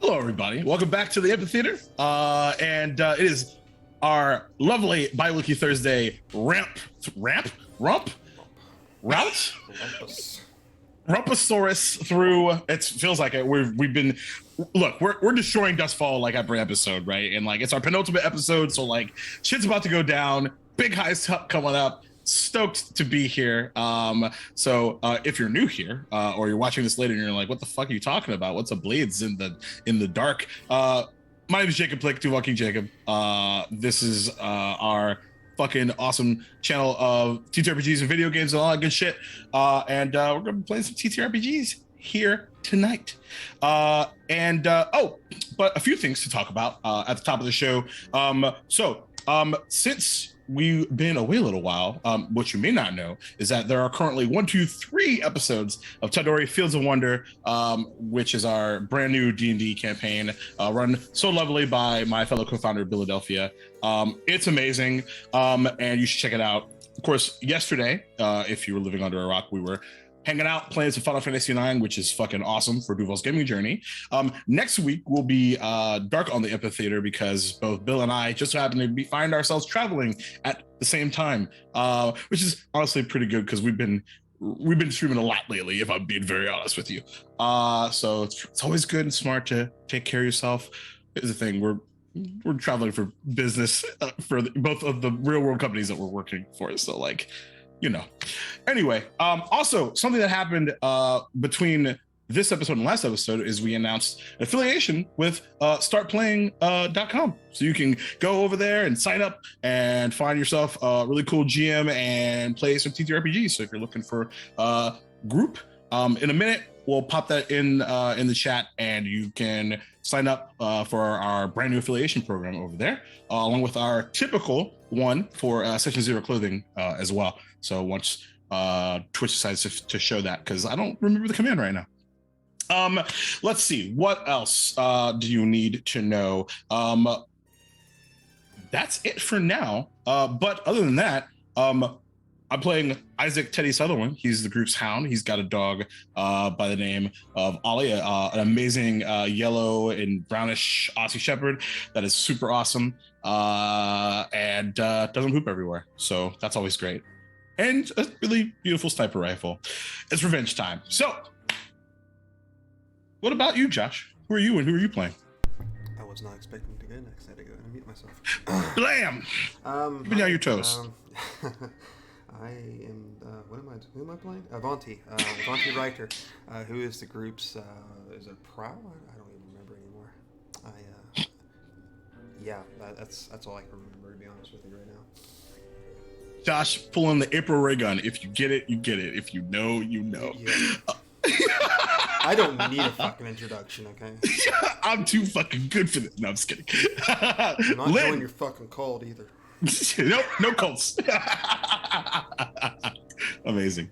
Hello, everybody. Welcome back to the Amphitheater. And it is our lovely Bi-Weekly Thursday route? Rumpasaurus through. It feels like it. We've been we're destroying Dustfall like every episode, right? And like it's our penultimate episode, so like shit's about to go down. Big highs coming up. Stoked to be here. So if you're new here or you're watching this later and you're like, what the fuck are you talking about? What's a blades in the dark? My name is Jacob Plick, Duval King Jacob. This is our fucking awesome channel of TTRPGs and video games and all that good shit. And we're gonna be playing some TTRPGs here tonight. But a few things to talk about at the top of the show. Since we've been away a little while, what you may not know is that there are currently 3 episodes of Tadori Fields of Wonder, which is our brand new D&D campaign run so lovely by my fellow co-founder Philadelphia. It's amazing, and you should check it out. Of course, yesterday, if you were living under a rock, we were hanging out, playing some Final Fantasy IX, which is fucking awesome for Duval's gaming journey. Next week will be dark on the Amphitheater because both Bill and I just happen to find ourselves traveling at the same time, which is honestly pretty good because we've been streaming a lot lately, if I'm being very honest with you. So it's always good and smart to take care of yourself. Here's the thing, we're traveling for business for both of the real world companies that we're working for. So like, you know. Anyway, also something that happened between this episode and last episode is we announced an affiliation with startplaying.com. So you can go over there and sign up and find yourself a really cool GM and play some TTRPGs. So if you're looking for a group, in a minute, we'll pop that in the chat and you can sign up for our brand new affiliation program over there, along with our typical one for Section Zero clothing as well. So once Twitch decides to show that, because I don't remember the command right now. Let's see, what else do you need to know? That's it for now. But other than that, I'm playing Isaac Teddy Sutherland. He's the group's hound. He's got a dog by the name of Ollie, an amazing yellow and brownish Aussie Shepherd that is super awesome and doesn't poop everywhere. So that's always great. And a really beautiful sniper rifle. It's revenge time. So, what about you, Josh? Who are you and who are you playing? I was not expecting to go next. I had to go and mute myself. Blam! Keeping you on your toes. I am. Who am I playing? Avanti. Avanti Reiter, who is the group's. Is it Prow? I don't even remember anymore. Yeah, that's all I can remember, to be honest with you right now. Josh pulling the April ray gun. If you get it, you get it. If you know, you know. Yeah. I don't need a fucking introduction, okay? I'm too fucking good for this. No, I'm just kidding. I'm not joining your fucking cult either. No cults. Amazing.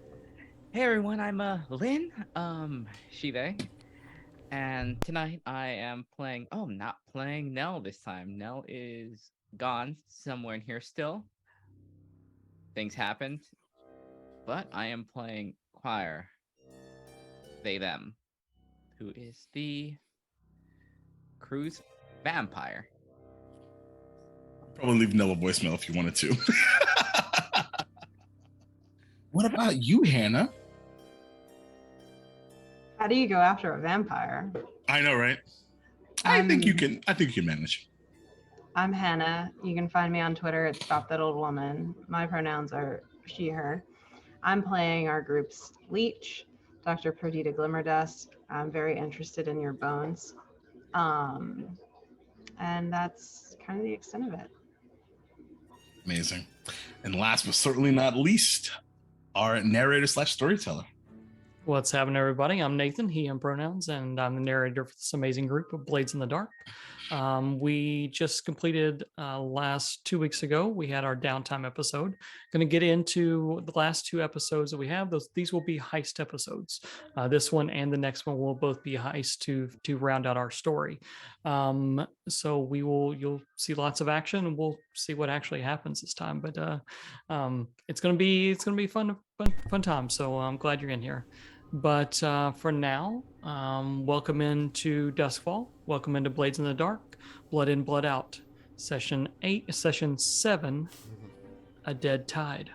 Hey everyone, I'm Lynn, Shive, and tonight I am playing. Oh, I'm not playing Nell this time. Nell is gone somewhere in here still. Things happened, but I am playing Choir. They them, who is the crew's vampire. Probably leave Nell a voicemail if you wanted to. What about you, Hannah? How do you go after a vampire? I know, right? I think you can manage. I'm Hannah. You can find me on Twitter at Stop That Old Woman. My pronouns are she, her. I'm playing our group's leech, Dr. Perdita Glimmerdusk. I'm very interested in your bones. And that's kind of the extent of it. Amazing. And last but certainly not least, our narrator / storyteller. What's happening, everybody? I'm Nathan, he, him pronouns, and I'm the narrator for this amazing group of Blades in the Dark. We just completed last 2 weeks ago. We had our downtime episode. Going to get into the last 2 episodes that we have. These will be heist episodes. This one and the next one will both be heist to round out our story. So you'll see lots of action, and we'll see what actually happens this time. But it's going to be fun time. So I'm glad you're in here. But for now, welcome into Duskfall. Welcome into Blades in the Dark, Blood In, Blood Out, Session 7, A Dead Tide.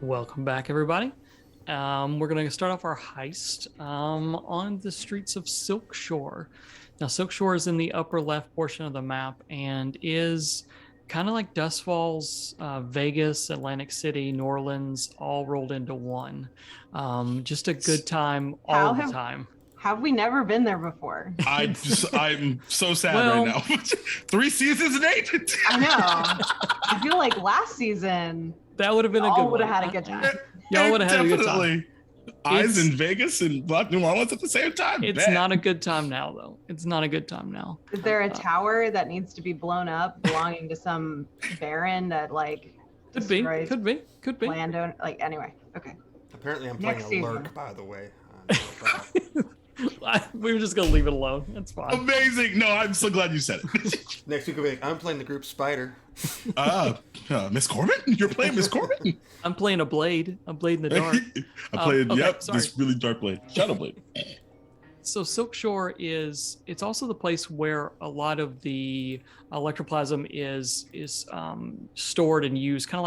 Welcome back, everybody. We're going to start off our heist on the streets of Silkshore. Now, Silkshore is in the upper left portion of the map and is kind of like Dustfalls, Vegas, Atlantic City, New Orleans, all rolled into one. Just a good time all the time. Have we never been there before? I'm so sad right now. 3 seasons, Nate. I know. I feel like last season that would have been a good one. All would have had a good time. Y'all would have had a good time. Eyes in Vegas and Black New Orleans at the same time. It's not a good time now, though. It's not a good time now. Is there a tower that needs to be blown up belonging to some baron that could be landowner? Anyway, okay. Apparently, I'm playing a lurk, by the way. We were just gonna leave it alone. That's fine. Amazing. No, I'm so glad you said it. Next week, I'm playing the group Spider. Miss Corbin? You're playing Miss Corbin? I'm playing a blade in the dark. I played, this really dark blade, Shadow Blade. So Silkshore it's also the place where a lot of the electroplasm is stored and used, kind of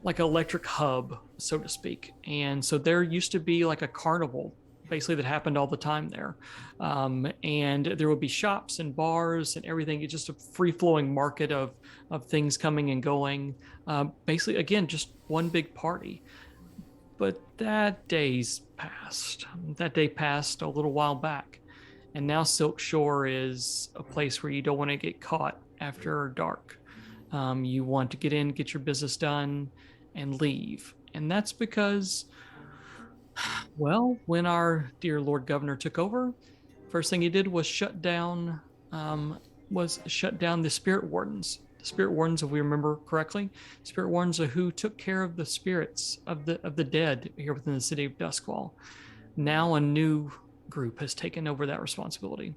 like an electric hub, so to speak. And so there used to be like a carnival basically that happened all the time there. And there would be shops and bars and everything. It's just a free-flowing market of things coming and going. Basically, again, just one big party. But that day's passed. That day passed a little while back. And now Silkshore is a place where you don't want to get caught after dark. You want to get in, get your business done, and leave. And that's because, well, when our dear Lord Governor took over, first thing he did was shut down the Spirit Wardens. The Spirit Wardens, if we remember correctly, Spirit Wardens are who took care of the spirits of the dead here within the city of Duskwall. Now a new group has taken over that responsibility,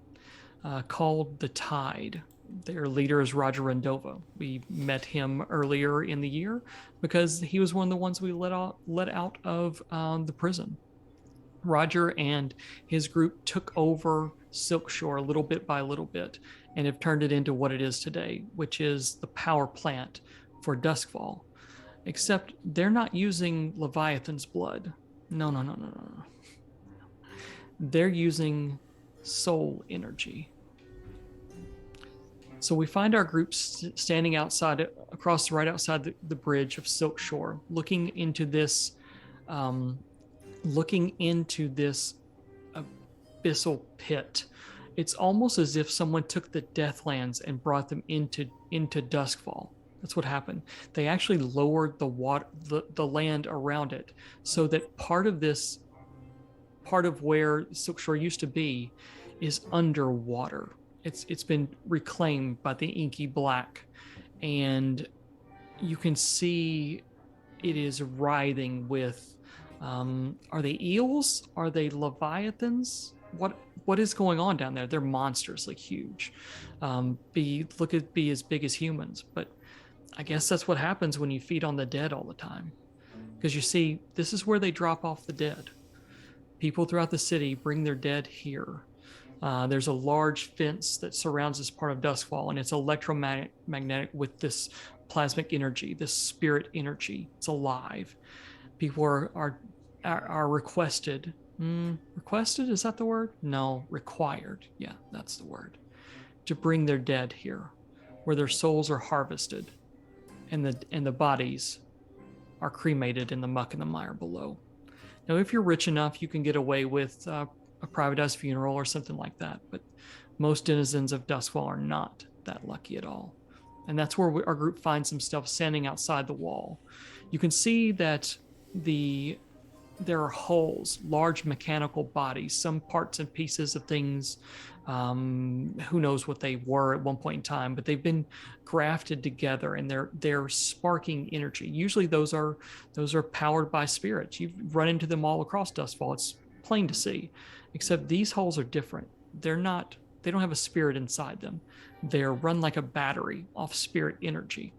called the Tide. Their leader is Roger Rendova. We met him earlier in the year because he was one of the ones we let out of the prison. Roger and his group took over Silkshore little bit by little bit and have turned it into what it is today, which is the power plant for Duskwall. Except they're not using Leviathan's blood. No. They're using soul energy. So we find our group standing right outside the bridge of Silkshore, looking into this abyssal pit. It's almost as if someone took the Deathlands and brought them into Duskwall. That's what happened. They actually lowered the land around it so that part of where Silkshore used to be is underwater. It's been reclaimed by the Inky Black, and you can see it is writhing with, are they eels? Are they leviathans? What is going on down there? They're monstrously huge. Be as big as humans, but I guess that's what happens when you feed on the dead all the time. Because you see, this is where they drop off the dead. People throughout the city bring their dead here. There's a large fence that surrounds this part of Duskfall, and it's electromagnetic with this plasmic energy, this spirit energy. It's alive. People are requested. Requested, is that the word? No, required. Yeah, that's the word. To bring their dead here, where their souls are harvested, and the bodies are cremated in the muck and the mire below. Now, if you're rich enough, you can get away with a privatized funeral or something like that, but most denizens of Duskfall are not that lucky at all. And that's where our group finds some stuff standing outside the wall. You can see that there are holes, large mechanical bodies, some parts and pieces of things. Who knows what they were at one point in time, but they've been grafted together, and they're sparking energy. Usually those are powered by spirits. You've run into them all across Duskfall. It's plain to see, except these holes are different. They don't have a spirit inside them. They're run like a battery off spirit energy.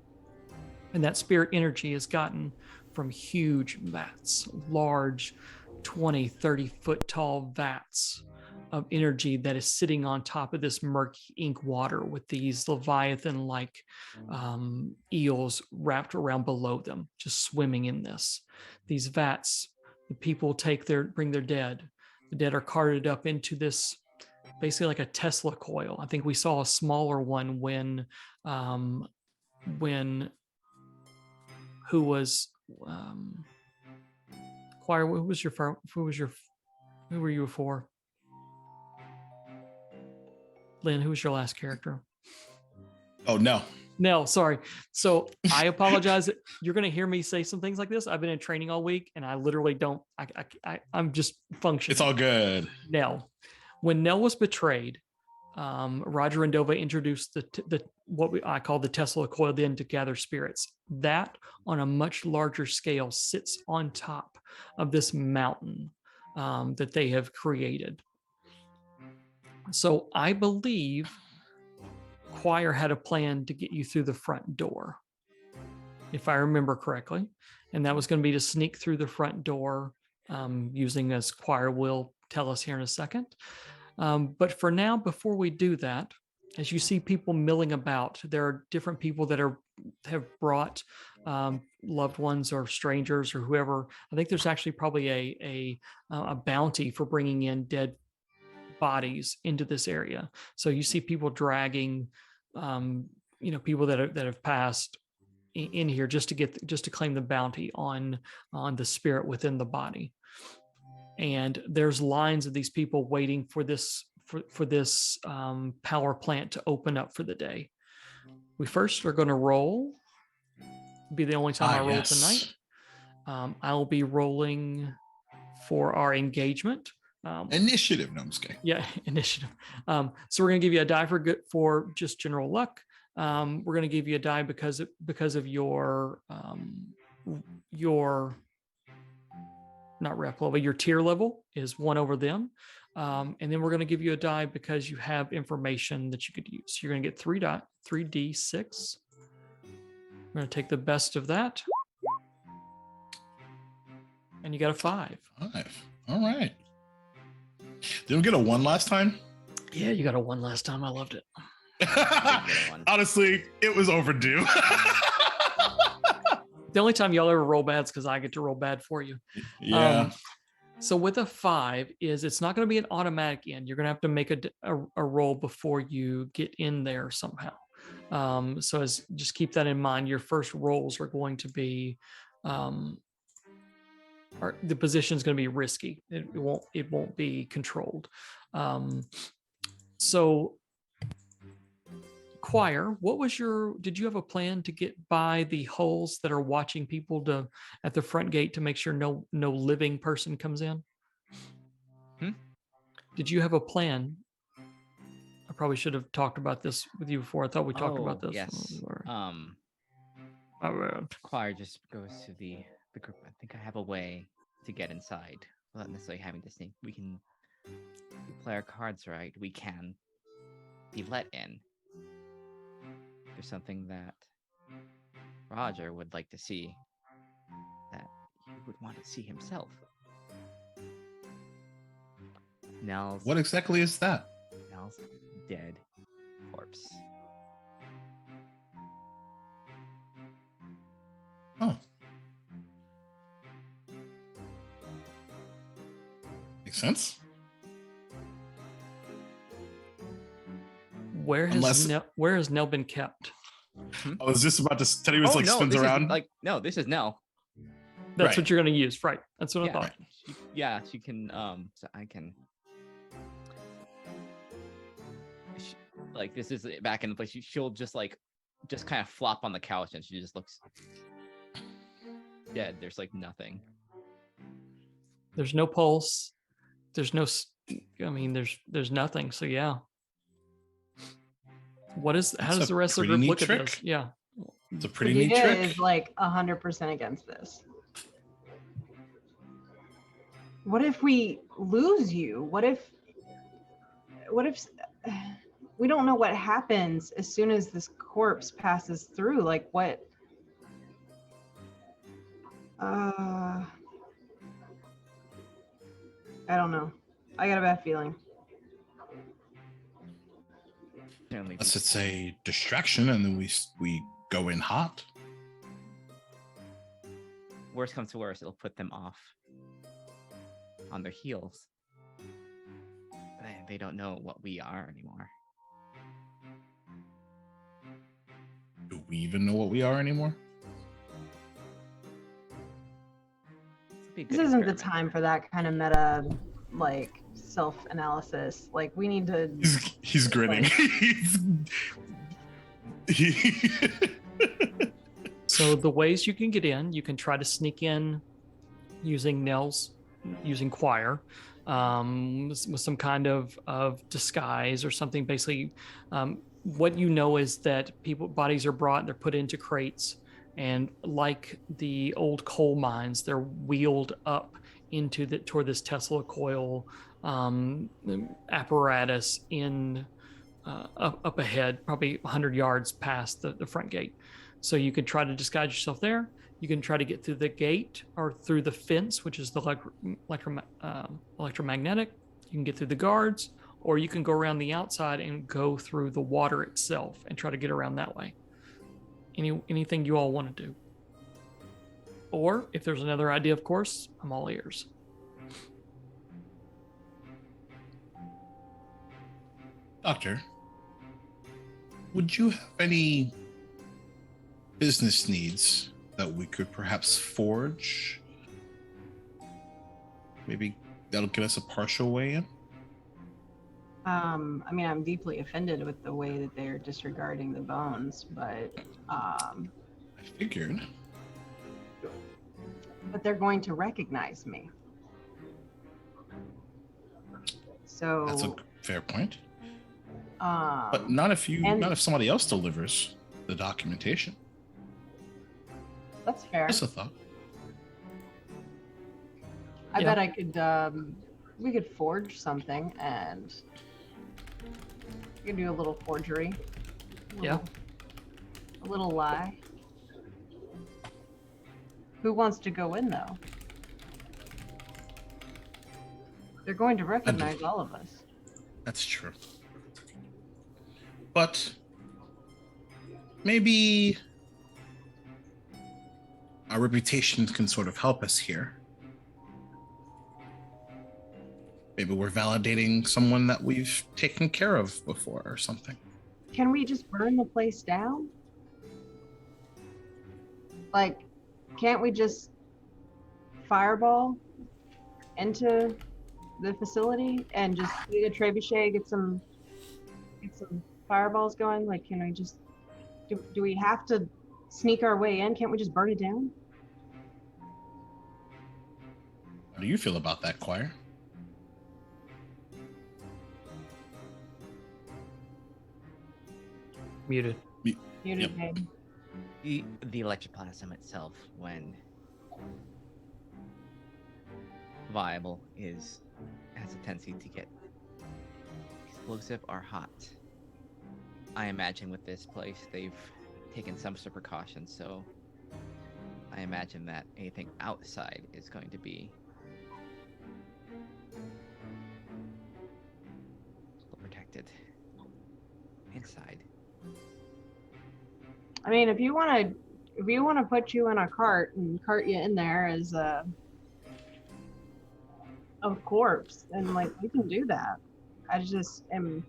And that spirit energy is gotten from huge vats, large 20, 30 foot tall vats of energy that is sitting on top of this murky ink water with these Leviathan-like eels wrapped around below them, just swimming in this. These vats, the people bring their dead. The dead are carted up into this, basically like a Tesla coil. I think we saw a smaller one when who was Choir, who were you for? Lynn, who was your last character? Oh, no. No, sorry. So I apologize. You're going to hear me say some things like this. I've been in training all week, and I literally don't. I'm just functioning. It's all good. Nell, when Nell was betrayed, Roger and Dova introduced I call the Tesla coil then to gather spirits. That on a much larger scale sits on top of this mountain that they have created. So I believe Choir had a plan to get you through the front door, if I remember correctly. And that was going to be to sneak through the front door using, as Choir will tell us here in a second. But for now, before we do that, as you see people milling about, there are different people that have brought loved ones or strangers or whoever. I think there's actually probably a bounty for bringing in dead bodies into this area. So you see people dragging, people that have passed in here just to claim the bounty on the spirit within the body. And there's lines of these people waiting for this power plant to open up for the day. We first are going to roll. Be the only time I roll tonight. I'll be rolling for our engagement. Initiative. No, I'm just kidding. Yeah, initiative. So we're going to give you a die for just general luck. We're going to give you a die because of your not rep level, your tier level is 1 over them. And then we're going to give you a die because you have information that you could use. You're going to get 3d6. I'm going to take the best of that. And you got a 5. 5. All right. Didn't we get a 1 last time? Yeah, you got a 1 last time. I loved it. Honestly, it was overdue. The only time y'all ever roll bad is because I get to roll bad for you. Yeah. So with a 5 it's not going to be an automatic end. You're going to have to make a roll before you get in there somehow. So just keep that in mind. Your first rolls are going to be, the position is going to be risky. It won't be controlled. So Choir, did you have a plan to get by the holes that are watching people at the front gate to make sure no living person comes in? Did you have a plan? I probably should have talked about this with you before. I thought we talked about this. Yes. My bad. Choir just goes to the group. I think I have a way to get inside without necessarily having to sneak. We can if we play our cards right. We can be let in. There's something that Roger would like to see that he would want to see himself. Nell's What exactly is that? dead corpse. Oh. Makes sense. Where Unless- has Nell been kept? I was just about to tell you, it's like no, spins this around. Is, like no, this is Nell. That's Right. what you're going to use, right? That's what I Yeah. thought. She can. So I can. Like this is back in the place. She'll just kind of flop on the couch, and she just looks dead. There's like nothing. There's no pulse. There's no. I mean, there's nothing. So yeah. How That's does a the rest of the pretty group neat look at trick. this? Yeah. It's a pretty neat Vegeta trick. is like 100% against this. What if we lose you? What if we don't know what happens as soon as this corpse passes through? Like what? I don't know. I got a bad feeling. Certainly, Unless it's a distraction, and then we go in hot. worst comes to worst, it'll put them off on their heels. They don't know what we are anymore. Do we even know what we are anymore? This'll be a This good isn't the experiment. time for that kind of meta, like self-analysis. Like we need to. He's grinning. So the ways you can get in, you can try to sneak in using choir, with some kind of disguise or something. Basically, what you know is that bodies are brought, they're put into crates, and like the old coal mines, they're wheeled up toward this Tesla coil apparatus up ahead, probably 100 yards past the front gate. So you can try to disguise yourself there. You can try to get through the gate or through the fence, which is the electromagnetic. You can get through the guards, or you can go around the outside and go through the water itself and try to get around that way. Anything you all want to do. Or if there's another idea, of course, I'm all ears. Doctor, would you have any business needs that we could perhaps forge? Maybe that'll get us a partial way in? I mean, I'm deeply offended with the way that they're disregarding the bones, but I figured. they're going to recognize me. So That's a fair point. um, But not if and- not if somebody else delivers the documentation. that's fair. Just a thought. I Yeah. bet I could. We could forge something, and we could do a little forgery. Yeah. A little lie. Who wants to go in though? They're going to recognize all of us. That's true. But maybe our reputations can sort of help us here. Maybe we're validating someone that we've taken care of before or something. Can we just burn the place down? Like, can't we just fireball into the facility and just get a trebuchet, get some fireballs going? Like, can we just do we have to sneak our way in? Can't we just burn it down? How do you feel about that, Choir? Muted. Muted name. The electroplasm itself, when viable, has a tendency to get explosive or hot. I imagine with this place, they've taken some sort of precautions, so I imagine that anything outside is going to be protected. Inside. I mean, if you want to put you in a cart and cart you in there as a corpse, then like we can do that. I just am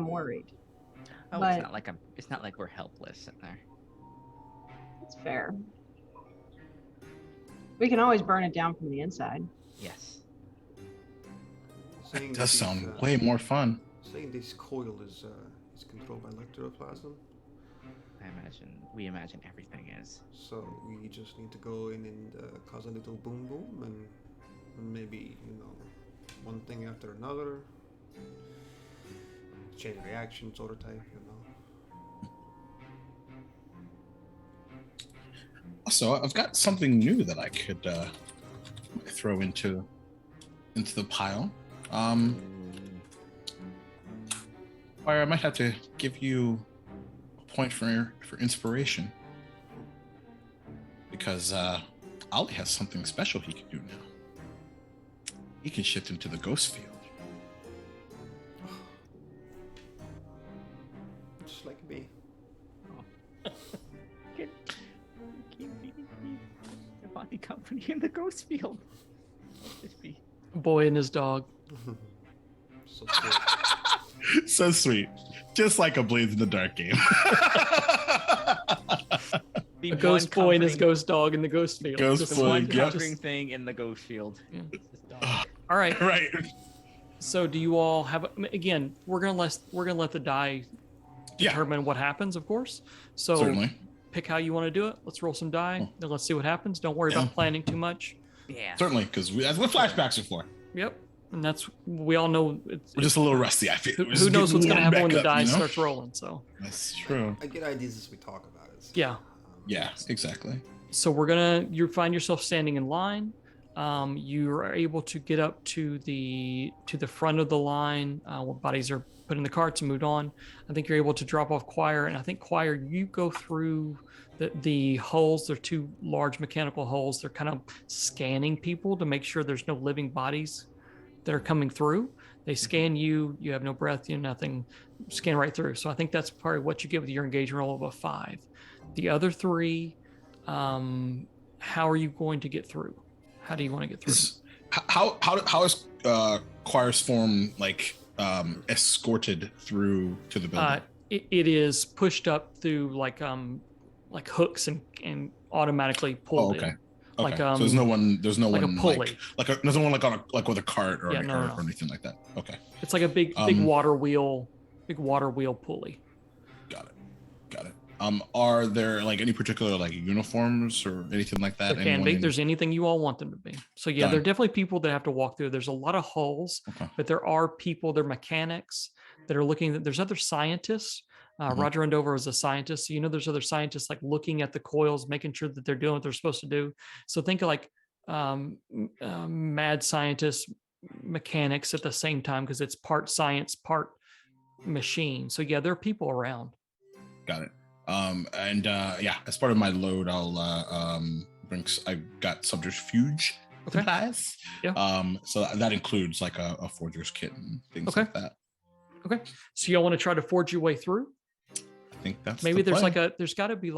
worried. Oh, But it's not like we're helpless sitting there. it's fair. We can always burn it down from the inside. Yes. Saying That does these, sound way more fun. Saying this coil is controlled by electroplasm. We imagine everything is. So we just need to go in and cause a little boom boom and maybe, one thing after another. Chain reaction sort of type, Also, I've got something new that I could throw into the pile. Or I might have to give you a point for inspiration, because Ollie has something special he can do now. He can shift into the ghost field. Just like me. The company in the ghost field. Just be A boy and his dog. So sweet. So sweet, just like a Blades in the Dark game. the A ghost boy and his comforting- ghost dog in the ghost field. Ghost Just The boy, one yep. comforting thing in the ghost field. Yeah. It's this dog. All right. Right. So do you all have? Again, we're gonna let the die Yeah. determine what happens, of course. So Certainly. pick how you want to do it. Let's roll some die. Then let's see what happens. Don't worry Yeah. about planning too much. Yeah. Certainly, because that's what flashbacks are for. Yep. And that's we all know. We're just a little rusty. I feel. Who We're just knows what's getting gonna happen when warmed the back die up, starts rolling? So That's true. I get ideas as we talk about it. yeah. Yeah, exactly. So you find yourself standing in line. You are able to get up to the front of the line where bodies are put in the carts and moved on. I think you're able to drop off Choir, and I think Choir, you go through the holes. They're two large mechanical holes. They're kind of scanning people to make sure there's no living bodies that are coming through. They scan you. You have no breath. You have nothing. Scan right through. So I think that's probably what you get with your engagement roll of a 5. The other 3, how are you going to get through? How do you want to get through? How is Choir's form escorted through to the building? It is pushed up through like hooks and automatically pulled okay. in. Okay. Like So there's no one. There's no like one a pulley. there's no one with a cart or, Yeah, no. or anything like that. Okay. It's like a big water wheel pulley. Got it. Are there any particular uniforms or anything like that? There can Anyone be. in- There's anything you all want them to be. So yeah, Done. there are definitely people that have to walk through. There's a lot of holes, Okay. but there are people, they're mechanics that are looking. There's other scientists. Mhm. Roger Andover is a scientist. So, there's other scientists looking at the coils, making sure that they're doing what they're supposed to do. So think of mad scientists, mechanics at the same time, because it's part science, part machine. So yeah, there are people around. Got it. As part of my load, I'll I got subterfuge Okay. supplies. Yeah. So that includes a forger's kit and things Okay. like that. Okay. So y'all want to try to forge your way through? I think that's Maybe the there's plan. there's got to be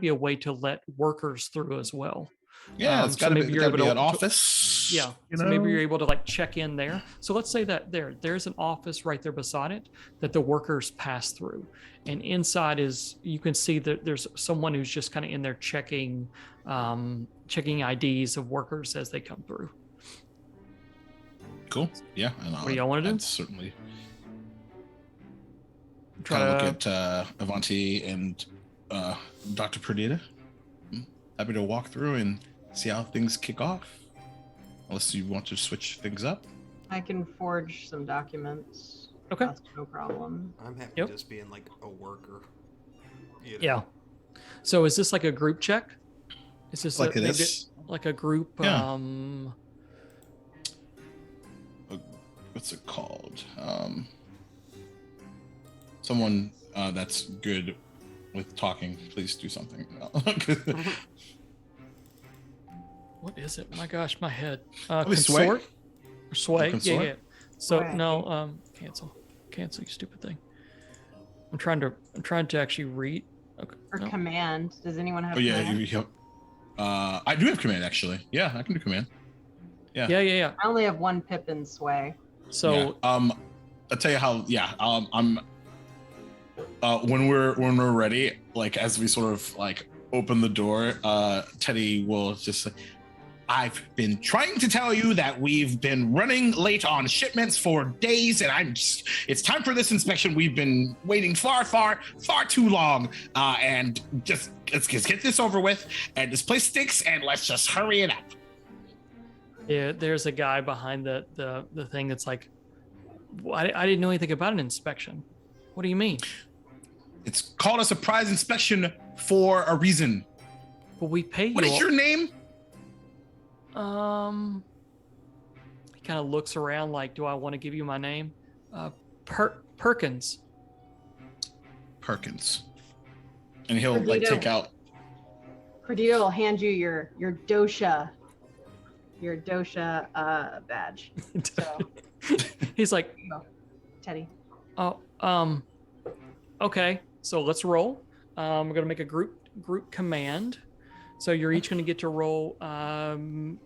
a way to let workers through as well. Yeah, it's so got to maybe be, you're gotta able be to- an office. Yeah. you So maybe know? you're able to check in there. So let's say that there's an office right there beside it that the workers pass through. And inside you can see that there's someone who's just kind of in there checking IDs of workers as they come through. Cool. Yeah. And What do y'all wanna do? I'd certainly Try kind of to look at Avanti and Dr. Perdita. Happy to walk through and see how things kick off. Unless you want to switch things up. I can forge some documents. Okay. That's no problem. I'm happy Yep. just being a worker. Yeah. So is this like a group check? Is this Like it maybe is. like a group? Yeah. What's it called? Someone that's good with talking, please do something. What is it? My gosh, my head. Probably sway? Consort? Or sway? Consort? Yeah. So Sway. no, cancel, you stupid thing. I'm trying to actually read. Okay. Or no. command. Does anyone have Oh yeah, command? I do have command actually. Yeah, I can do command. Yeah. I only have one Pippin sway. So Yeah. I'll tell you how. Yeah. I'm. When we're ready, like as we sort of like open the door, Teddy will just say, I've been trying to tell you that we've been running late on shipments for days, and it's time for this inspection. We've been waiting far too long. And just let's get this over with. And this place stinks, and let's just hurry it up. yeah, there's a guy behind the thing that's like, I didn't know anything about an inspection. What do you mean? It's called a surprise inspection for a reason. Well, we pay you. What is your name? He kind of looks around like, do I want to give you my name? Perkins. Perkins. And he'll like Perdido. take out. Perdido will hand you your dosha badge. So, He's like, here you go, Teddy. oh, okay. So let's roll. We're gonna make a group command. So you're each gonna get to roll. Hannah,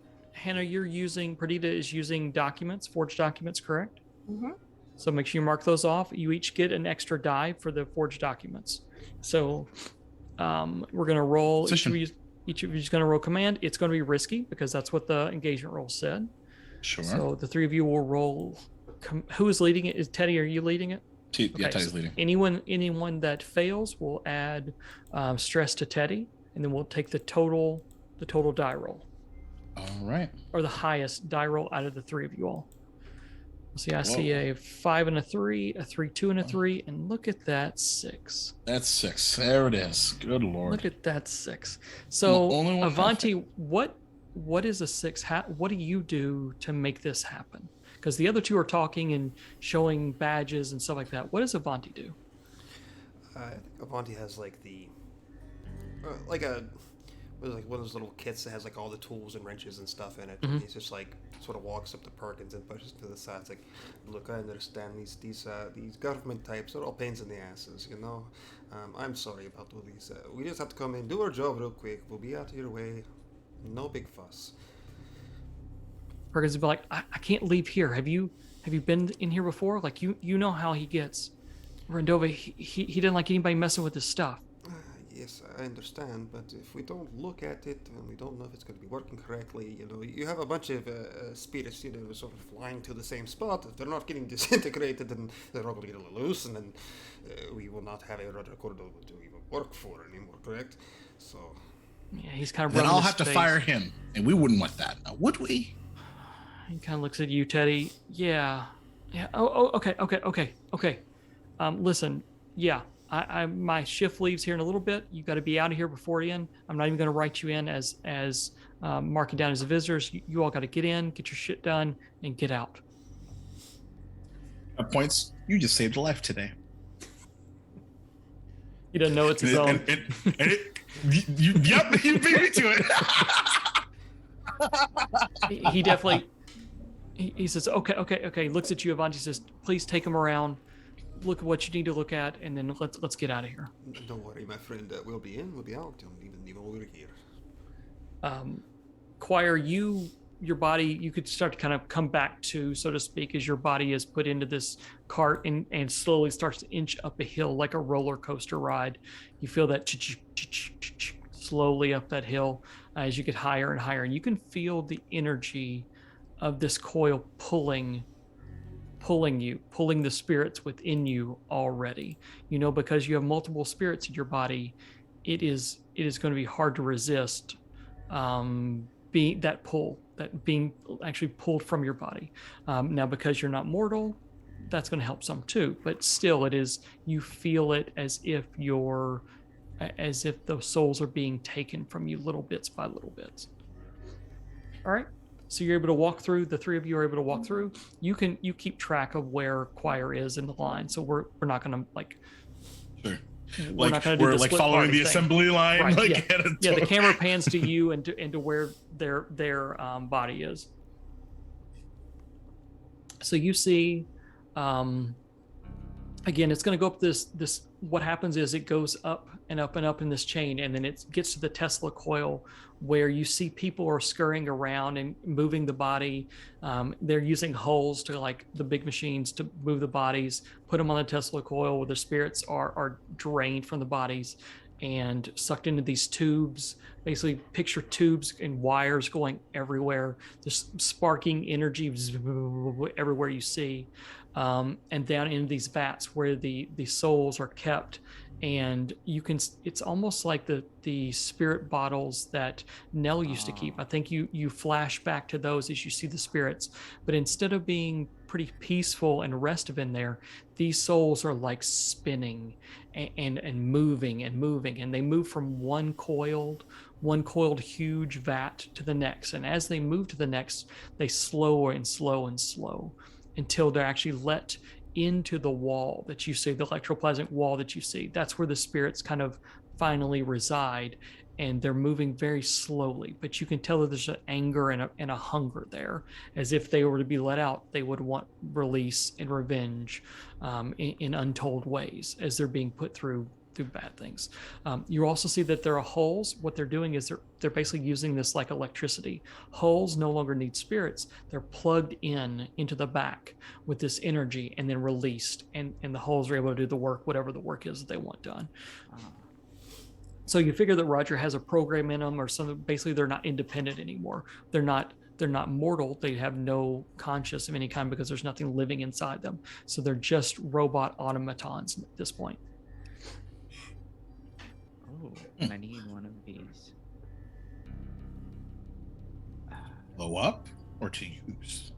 Perdita is using documents, forged documents, correct? Mm-hmm. So make sure you mark those off. You each get an extra die for the forged documents. So we're gonna roll. Each of you is gonna roll command. It's gonna be risky because that's what the engagement roll said. Sure. So the three of you will roll. Who is leading it? Is Teddy? Are you leading it? Yeah, Okay, Teddy's so leading. Anyone that fails will add stress to Teddy, and then we'll take the total die roll, All right. or the highest die roll out of the three of you all. See, I see a 5 and a 3, a 3, 2 and a 3, and look at that 6. That's 6. There it is. Good lord. Look at that 6. So The only one Avanti, what is a 6? What do you do to make this happen? Because the other two are talking and showing badges and stuff like that. What does Avanti do? I think Avanti has like one of those little kits that has like all the tools and wrenches and stuff in it. Mhm. And he's just like sort of walks up to Perkins and pushes to the side. It's like, look, I understand these government types are all pains in the asses, you know. I'm sorry about all these. We just have to come in, do our job real quick. We'll be out of your way. No big fuss. Perkins would be like, I can't leave here. Have you been in here before? Like you know how he gets. Rendova, he didn't like anybody messing with his stuff. Yes, I understand, but if we don't look at it and we don't know if it's going to be working correctly, you know, you have a bunch of spirits, you know, sort of flying to the same spot. If they're not getting disintegrated, then they're not going to get loose, and then we will not have a rudder corridor to even work for anymore, correct? So. Yeah, he's kind of. Then running I'll his have to face. fire him, and we wouldn't want that, now, would we? He kind of looks at you, Teddy. Yeah. Oh, okay. Listen, yeah, I my shift leaves here in a little bit. You got to be out of here before the end. I'm not even going to write you in as mark you down as visitors. You all got to get in, get your shit done, and get out. At points, you just saved a life today. He doesn't know it's his own. Yep, you beat me to it. He definitely. He says, okay. Looks at you, Avanti, says, please take him around. Look at what you need to look at, and then let's get out of here. Don't worry, my friend. We'll be in, we'll be out, even we're here. Choir, your body, you could start to kind of come back to, so to speak, as your body is put into this cart and slowly starts to inch up a hill like a roller coaster ride. You feel that slowly up that hill as you get higher and higher, and you can feel the energy of this coil pulling the spirits within you already. You know, because you have multiple spirits in your body, it is going to be hard to resist being actually pulled from your body. Now, because you're not mortal, that's going to help some too, but still you feel it as if you're as if those souls are being taken from you little bits by little bits. All right. So you're able to walk through. The three of you are able to walk through. You keep track of where Choir is in the line. So we're not going to like. Sure. We're not going to do we're the like split following party the thing. assembly line. Right, Like yeah. The camera pans to you and to where their body is. So you see, again, it's going to go up this. What happens is it goes up and up and up in this chain, and then it gets to the Tesla coil, where you see people are scurrying around and moving the body. They're using hulls to, like the big machines, to move the bodies, put them on the Tesla coil, where the spirits are drained from the bodies and sucked into these tubes. Basically, picture tubes and wires going everywhere. There's sparking energy everywhere you see, and down into these vats where the souls are kept. And you can, it's almost like the spirit bottles that Nell used to keep. I think you flash back to those as you see the spirits, but instead of being pretty peaceful and restive in there, these souls are like spinning and moving, and they move from one coiled huge vat to the next. And as they move to the next, they slow and slow and slow until they're actually let into the wall that you see, the electroplasmic wall that you see. That's where the spirits kind of finally reside, and they're moving very slowly, but you can tell that there's an anger and a hunger there. As if they were to be let out, they would want release and revenge, in untold ways, as they're being put through bad things. You also see that there are hulls. What they're doing is they're basically using this like electricity. Hulls no longer need spirits. They're plugged into the back with this energy and then released, and the hulls are able to do the work, whatever the work is that they want done. So you figure that Roger has a program in them or something. Basically, they're not independent anymore. They're not mortal. They have no conscience of any kind because there's nothing living inside them. So they're just robot automatons at this point. Oh, and I need one of these. Blow up or to use?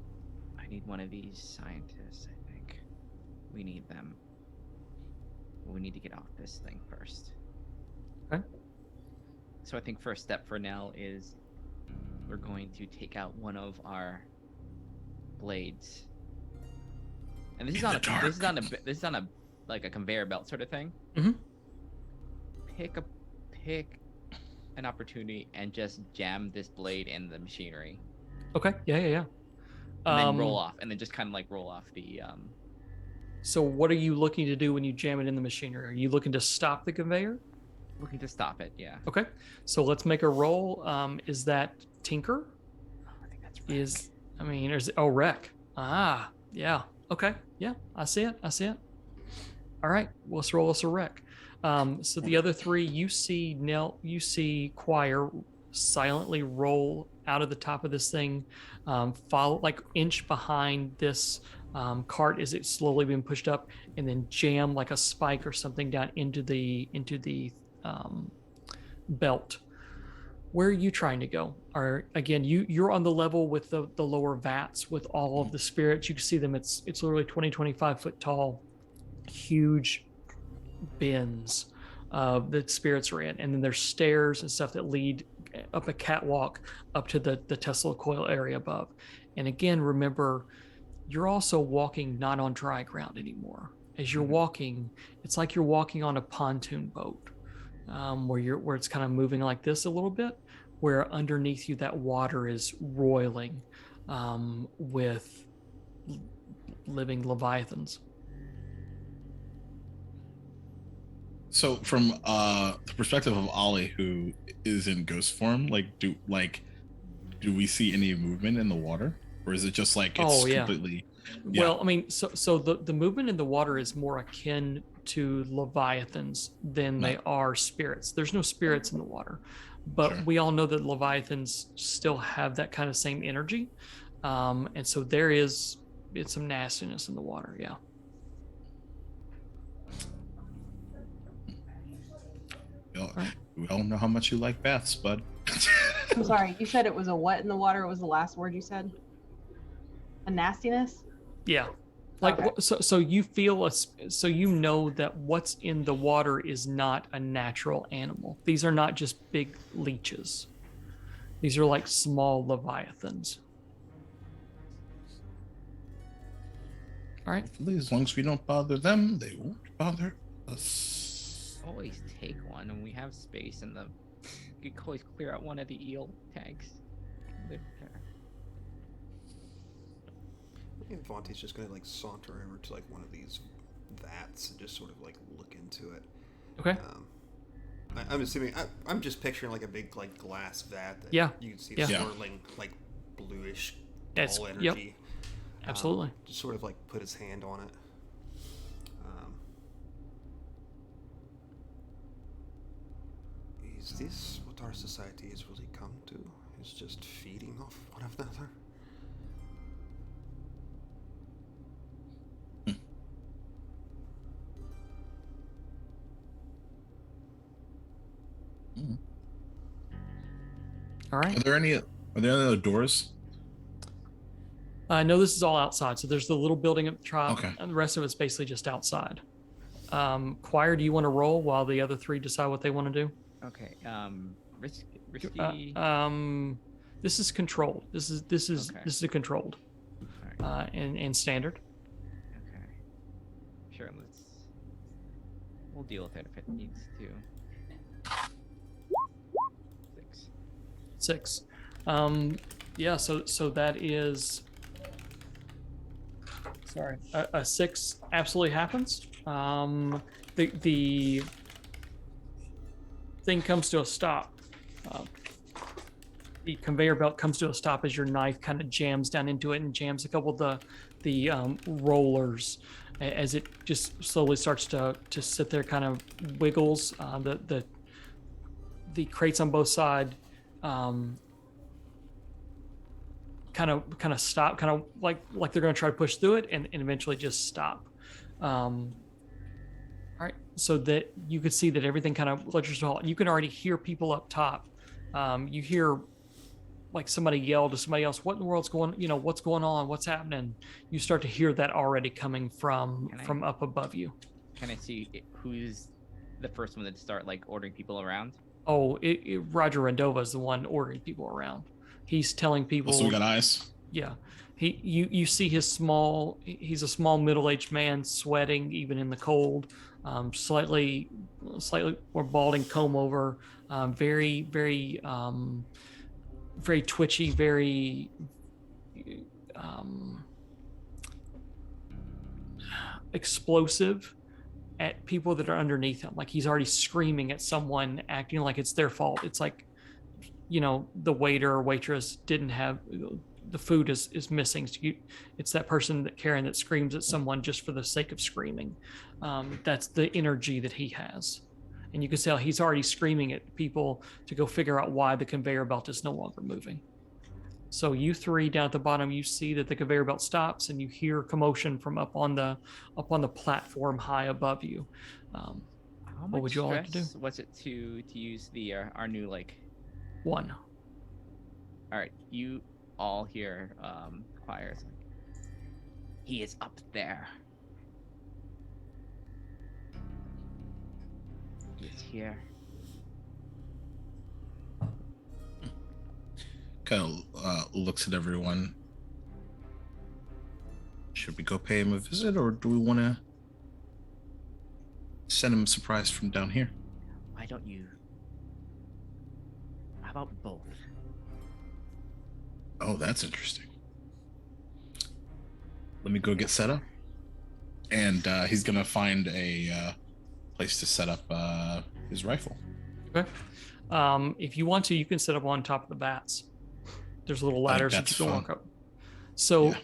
I need one of these scientists, I think. We need them. We need to get off this thing first. Okay. So I think first step for Nell is we're going to take out one of our blades. And this is on a like a conveyor belt sort of thing. Mm-hmm. Pick an opportunity and just jam this blade in the machinery. Okay. Yeah. And then roll off, and then just kind of like roll off the. So what are you looking to do when you jam it in the machinery? Are you looking to stop the conveyor? Looking to stop it, yeah. Okay. So let's make a roll. Is that Tinker? Oh, I think that's Wreck. Wreck. Ah, yeah. Okay. Yeah, I see it. All right. Let's roll us a Wreck. So the other three, you see Choir silently roll out of the top of this thing, follow like inch behind this cart as it's slowly being pushed up, and then jam like a spike or something down into the belt. Where are you trying to go? Or again, you're on the level with the lower vats with all of the spirits. You can see them. It's literally 25 foot tall, huge bins that spirits are in, and then there's stairs and stuff that lead up a catwalk up to the Tesla coil area above. And again, remember, you're also walking not on dry ground anymore. As you're walking, it's like you're walking on a pontoon boat, where it's kind of moving like this a little bit, where underneath you that water is roiling with living leviathans. So from the perspective of Ollie, who is in ghost form, do we see any movement in the water, or is it just like it's completely? Yeah. Well, I mean, so the movement in the water is more akin to leviathans than they are spirits. There's no spirits in the water, but we all know that leviathans still have that kind of same energy, and so it's some nastiness in the water. Yeah. We all know how much you like baths, bud. I'm sorry, you said it was a what in the water? What was the last word you said? A nastiness? Yeah. Like Okay. so you feel so you know that what's in the water is not a natural animal. These are not just big leeches. These are like small leviathans. All right. Hopefully, as long as we don't bother them, they won't bother us. Always take one, and we have space in the. You could always clear out one of the eel tanks. Live there. I think Vontae's just gonna like saunter over to like one of these vats and just sort of like look into it. Okay. I'm assuming I'm just picturing like a big like glass vat that Yeah. you can see Yeah. swirling like bluish It's- ball yep. energy. Absolutely. Just sort of like put his hand on it. Is this what our society has really come to? Is just feeding off one another? All right. Are there any other doors? No, this is all outside. So there's the little building up top, Okay. and the rest of it's basically just outside. Choir, do you want to roll while the other three decide what they want to do? Okay. Risky. This is controlled. This is Okay. this is a controlled, Alright, and standard. okay. Sure. We'll deal with it if it needs to. 6. 6. Yeah. So that is. Sorry, a 6 absolutely happens. The thing comes to a stop. The conveyor belt comes to a stop as your knife kind of jams down into it and jams a couple of the rollers as it just slowly starts to sit there, kind of wiggles. The crates on both sides kind of stop, kind of like they're going to try to push through it and eventually just stop. All right, so that you could see that everything kind of ledgers to halt. You can already hear people up top. You hear like somebody yell to somebody else, "What in the world's going? What's going on? What's happening?" You start to hear that already coming from up above you. Can I see who's the first one to start like ordering people around? Oh, Roger Rendova is the one ordering people around. He's telling people. Also, we got eyes. Yeah, you see he's a small middle-aged man, sweating even in the cold, slightly more balding comb over, very very very twitchy, very explosive at people that are underneath him. Like he's already screaming at someone, acting like it's their fault. It's like, the waiter or waitress didn't have the food is missing. So it's that person Karen that screams at someone just for the sake of screaming. That's the energy that he has, and you can tell he's already screaming at people to go figure out why the conveyor belt is no longer moving. So you three down at the bottom, you see that the conveyor belt stops, and you hear commotion from up on the platform high above you. How What much would you all like to do? stress was it to use the our new like? 1. All right, you all hear choirs like, he is up there. He is here. Kind of looks at everyone. Should we go pay him a visit, or do we want to send him a surprise from down here? Why don't you? How about both? Oh, that's interesting. Let me go get set up. And he's going to find a place to set up his rifle. Okay. If you want to, you can set up on top of the bats. There's little ladders that that's you can fun. walk up. So, Yeah.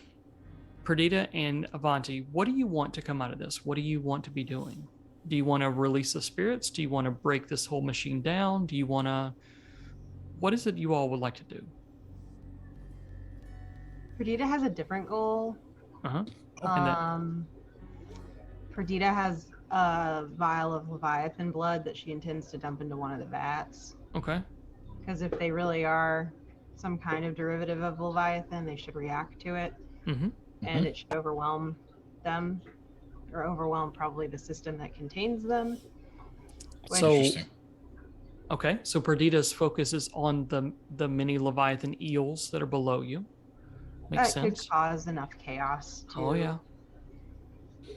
Perdita and Avanti, what do you want to come out of this? What do you want to be doing? Do you want to release the spirits? Do you want to break this whole machine down? Do you want to... What is it you all would like to do? Perdita has a different goal. Uh-huh. And that- Perdita has a vial of Leviathan blood that she intends to dump into one of the vats. Okay. Because if they really are some kind of derivative of Leviathan, they should react to it, Mm-hmm. and it should overwhelm them or overwhelm probably the system that contains them. Which- So, Interesting. okay, so Perdita's focus is on the mini Leviathan eels that are below you. Makes that could sense. cause enough chaos to Oh yeah.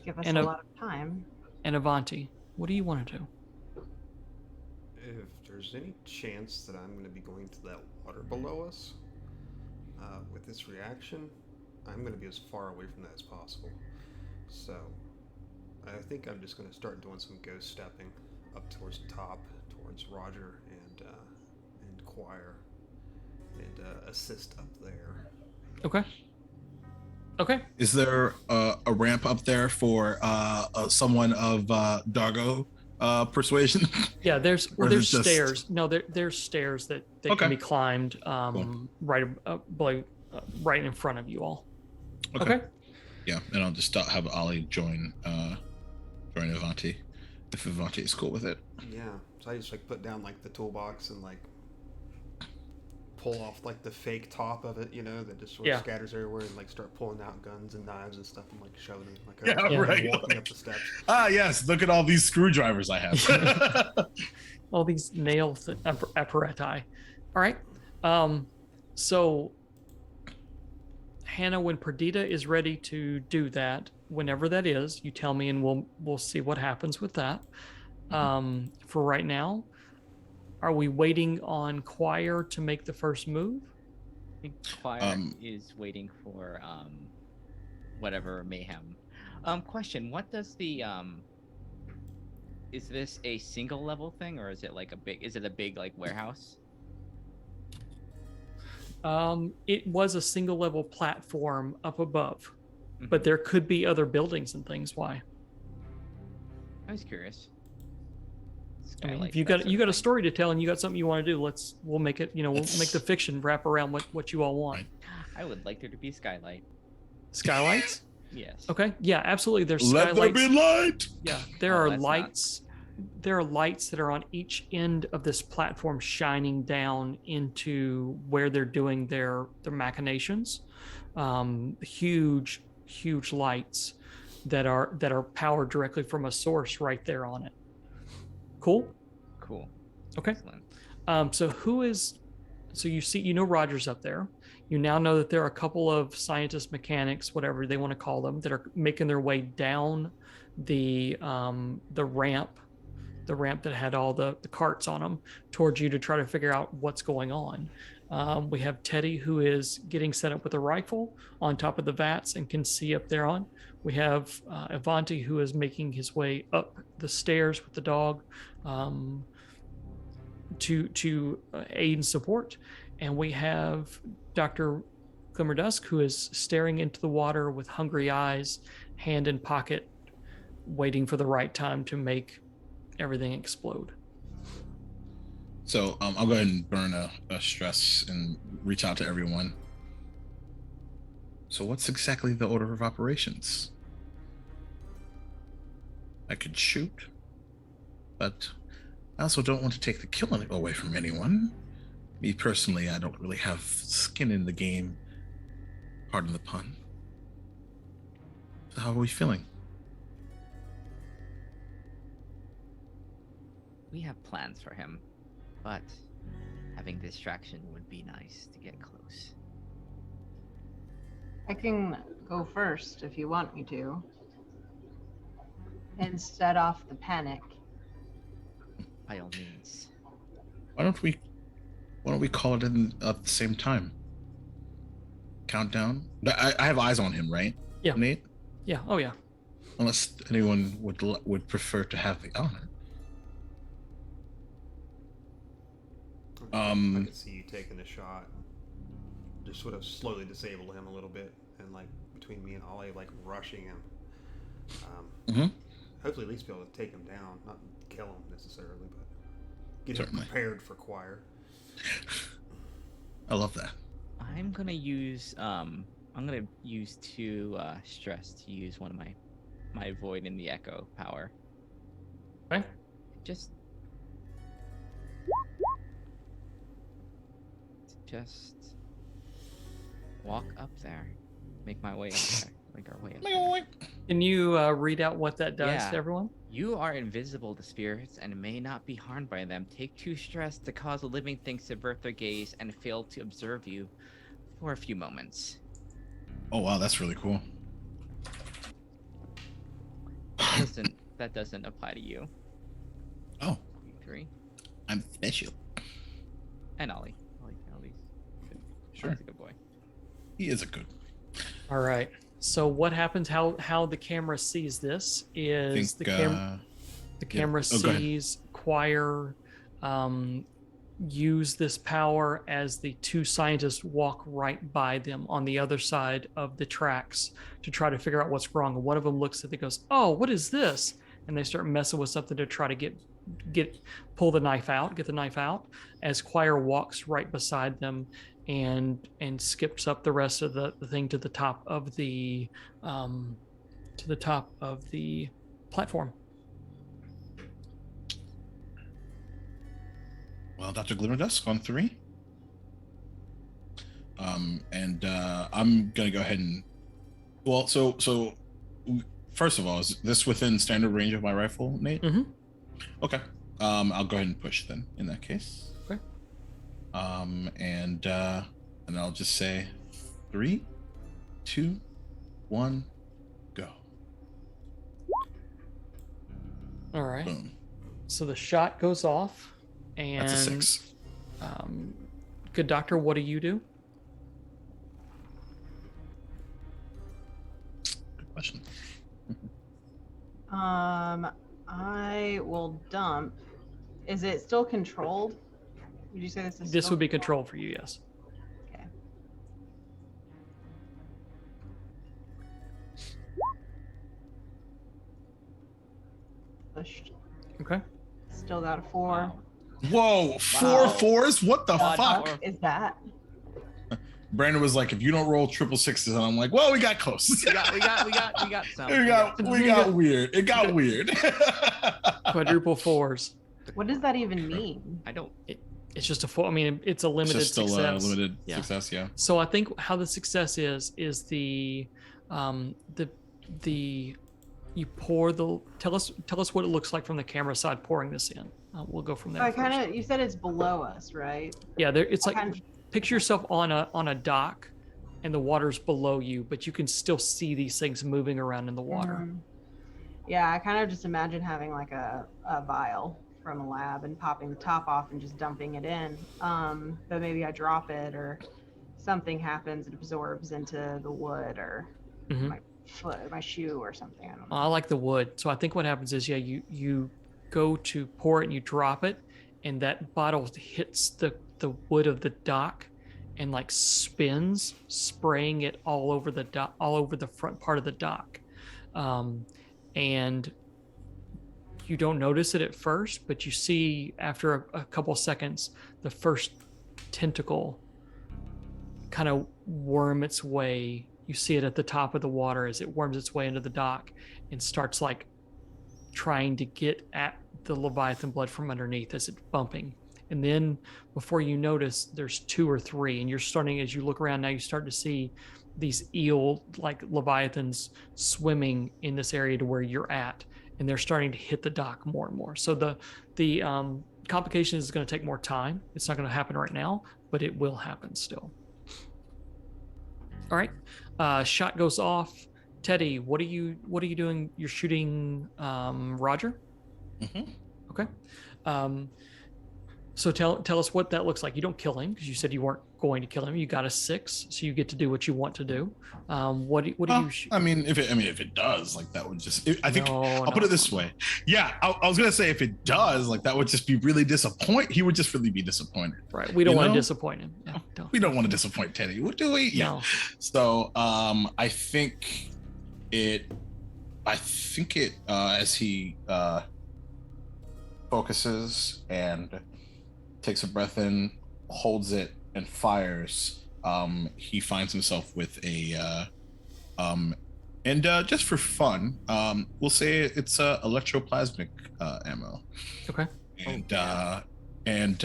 give us And a a- lot of time. And Avanti, what do you want to do? If there's any chance that I'm going to be going to that water below us, with this reaction, I'm going to be as far away from that as possible. So, I think I'm just going to start doing some ghost stepping up towards the top, towards Roger and Choir, and assist up there. Okay. Okay. Is there a ramp up there for someone of Dargo persuasion? Yeah, there's Or is it just- stairs. No, there's stairs that Okay. can be climbed Cool. right in front of you all. Okay. Okay. Yeah, and I'll just have Ollie join Avanti if Avanti is cool with it. Yeah, so I just like put down like the toolbox and like pull off like the fake top of it, you know, that just sort of Yeah. scatters everywhere, and like start pulling out guns and knives and stuff and like shoving them like Yeah, I'm right, walking like- up the steps. Ah, yes. Look at all these screwdrivers I have. All these nail apparati. All right. So Hannah, when Perdita is ready to do that, whenever that is, you tell me, and we'll see what happens with that. For right now, are we waiting on Choir to make the first move? I think Choir is waiting for whatever mayhem. Question: what does the is this a single level thing, or is it like a big? Is it a big like warehouse? It was a single level platform up above, Mhm. but there could be other buildings and things. Why? I was curious. I mean, Skylight, if you that got sort you of got a thing. story to tell and you got something you want to do, we'll make it. We'll make the fiction wrap around what you all want. Right. I would like there to be a skylight. Skylights. Yes. Okay. Yeah, absolutely. There's Let there skylights. be light. Yeah, there Oh, are that's not- lights. There are lights that are on each end of this platform, shining down into where they're doing their machinations. Huge lights that are powered directly from a source right there on it. Cool. Cool. Okay. Excellent. So you know Roger's up there. You now know that there are a couple of scientists, mechanics, whatever they want to call them, that are making their way down the ramp that had all the carts on them towards you to try to figure out what's going on. We have Teddy, who is getting set up with a rifle on top of the vats and can see up there on. We have Avanti, who is making his way up the stairs with the dog to aid and support. And we have Dr. Glimmerdusk, who is staring into the water with hungry eyes, hand in pocket, waiting for the right time to make everything explode. So I'll go ahead and burn a stress and reach out to everyone. So what's exactly the order of operations? I could shoot, but I also don't want to take the killing away from anyone. Me personally, I don't really have skin in the game. Pardon the pun. So how are we feeling? We have plans for him, but having distraction would be nice to get close. I can go first if you want me to. And set off the panic. By all means. Why don't we call it in at the same time? Countdown. I have eyes on him, right? Yeah. Nate. Yeah. Oh yeah. Unless anyone would prefer to have the honor. I Um, could see you taking a shot, just sort of slowly disable him a little bit, and like between me and Ollie, like rushing him. Mhm. Hopefully, at least be able to take him down, not kill him necessarily, but get Certainly. him prepared for Choir. I love that. I'm gonna use two stress to use one of my void in the echo power. Okay. Just walk up there, make my way up there. make our way up there. Can you read out what that does Yeah. to everyone? You are invisible to spirits and may not be harmed by them. Take too stress to cause a living thing to avert their gaze and fail to observe you for a few moments. Oh wow, that's really cool. That doesn't apply to you. Oh, 3. I'm special. And Ollie. Ollie's good. Sure. He's a good boy. He is a good. All right. So what happens? How the camera sees this is the camera Oh, go ahead. sees Choir use this power as the two scientists walk right by them on the other side of the tracks to try to figure out what's wrong. And one of them looks at it and goes, "Oh, what is this?" And they start messing with something to try to pull the knife out, get the knife out, as Choir walks right beside them and skips up the rest of the thing to the top of the platform. Well, Dr. Glimmerdusk on 3. And I'm gonna go ahead and so first of all, is this within standard range of my rifle, Nate? Mhm. Okay. I'll go ahead and push then in that case. Okay. And I'll just say 3, 2, 1, go. All right. Boom. So the shot goes off, and That's a 6. Good doctor, what do you do? Good question. I will dump. Is it still controlled? Would you say this is? This still would be controlled for you, yes. Okay. Pushed. Okay. Still got a 4. Wow. Whoa, 4 Wow. 4s? What the God, fuck? four. Is that? Brandon was like, if you don't roll 666s, and I'm like, well, we got close. We got some. we got weird. It got weird. Quadruple 4s. What does that even mean? I don't. It's just a 4. I mean, it's a It's limited just still success. limited Yeah. success, yeah. So I think how the success is the you pour the tell us what it looks like from the camera side pouring this in. We'll go from there. I first. kind of. You said it's below us, right? Yeah, there. It's like kind of- picture yourself on a dock, and the water's below you, but you can still see these things moving around in the water. Mhm. Yeah, I kind of just imagine having like a vial from a lab and popping the top off and just dumping it in. But maybe I drop it or something happens, it absorbs into the wood or Mhm. my foot, my shoe or something. I don't know. I like the wood. So I think what happens is, yeah, you go to pour it and you drop it, and that bottle hits the wood of the dock and like spins, spraying it all over the dock, all over the front part of the dock. And you don't notice it at first, but you see after a couple seconds, the first tentacle kind of worm its way. You see it at the top of the water as it worms its way into the dock and starts like trying to get at the Leviathan blood from underneath as it's bumping. And then before you notice, there's 2 or 3, and you're starting, as you look around now, you start to see these eel like Leviathans swimming in this area to where you're at, and they're starting to hit the dock more and more. So the complication is going to take more time. It's not going to happen right now, but it will happen still. All right, shot goes off. Teddy, what are you doing? You're shooting Roger. Mhm. Okay. So tell us what that looks like. You don't kill him because you said you weren't going to kill him. You got a 6, so you get to do what you want to do. What do Well, you shoot? I mean, if it does, like that would just. I think No, I'll put it this way. Yeah, I was gonna say if it does, like that would just be really disappoint. He would just really be disappointed. Right. We don't you want to know? disappoint him. Yeah, don't. We don't want to disappoint Teddy, do we? Yeah. No. So I think it as he focuses and takes a breath in, holds it, and fires. He finds himself with a and just for fun, we'll say it's electroplasmic ammo. Okay. And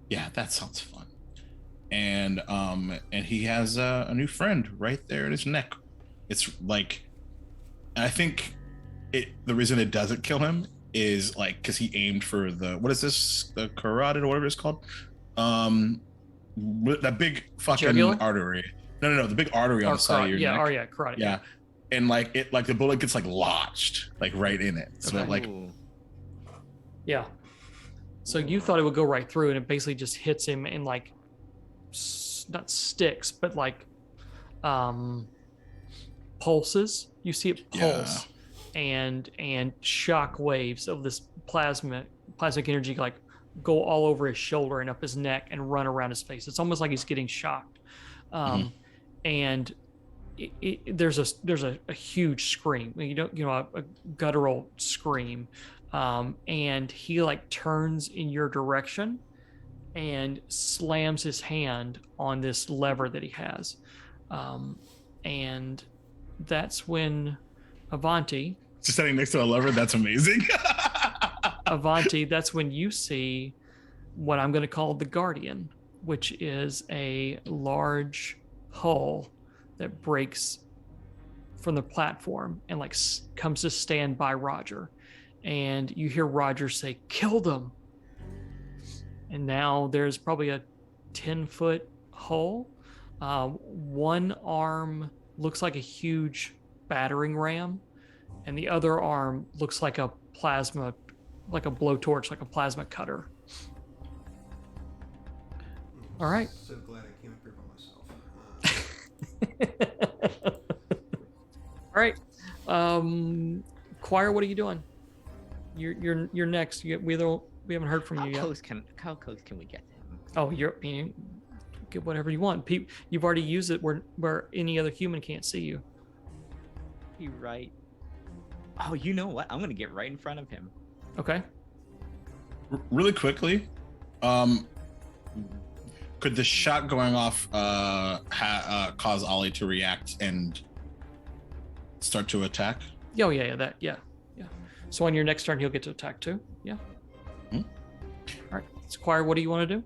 yeah, that sounds fun. And he has a new friend right there in his neck. it's like, and I think the reason it doesn't kill him is like because he aimed for what is this, the carotid or whatever it's called, that big fucking Jugular? artery. No, the big artery on the side of your neck. Carotid. Yeah, and like the bullet gets like lodged like right in it, so Okay. like Ooh. Yeah. So you thought it would go right through, and it basically just hits him in like not sticks, but like pulses. You see it pulse, and shock waves of this plasmic energy like go all over his shoulder and up his neck and run around his face. It's almost like he's getting shocked. And there's a huge scream. A guttural scream. And he like turns in your direction and slams his hand on this lever that he has. And that's when Avanti, just standing next to a lever. That's amazing. Avanti, that's when you see what I'm going to call the Guardian, which is a large hull that breaks from the platform and like comes to stand by Roger. And you hear Roger say, "Kill them." And now there's probably a 10-foot hull. One arm looks like a huge battering ram, and the other arm looks like a plasma, like a blowtorch, like a plasma cutter. All right. So glad I came up here by myself. All right. Choir, what are you doing? You're next. We haven't heard from How you yet. close can we get to him? Oh, you get whatever you want. You've already used it where any other human can't see you. You right. Oh, you know what? I'm gonna get right in front of him. Okay. Really quickly, could the shot going off cause Ollie to react and start to attack? Oh yeah. So on your next turn, he'll get to attack too. Yeah. Hmm. All right. Squire, what do you want to do?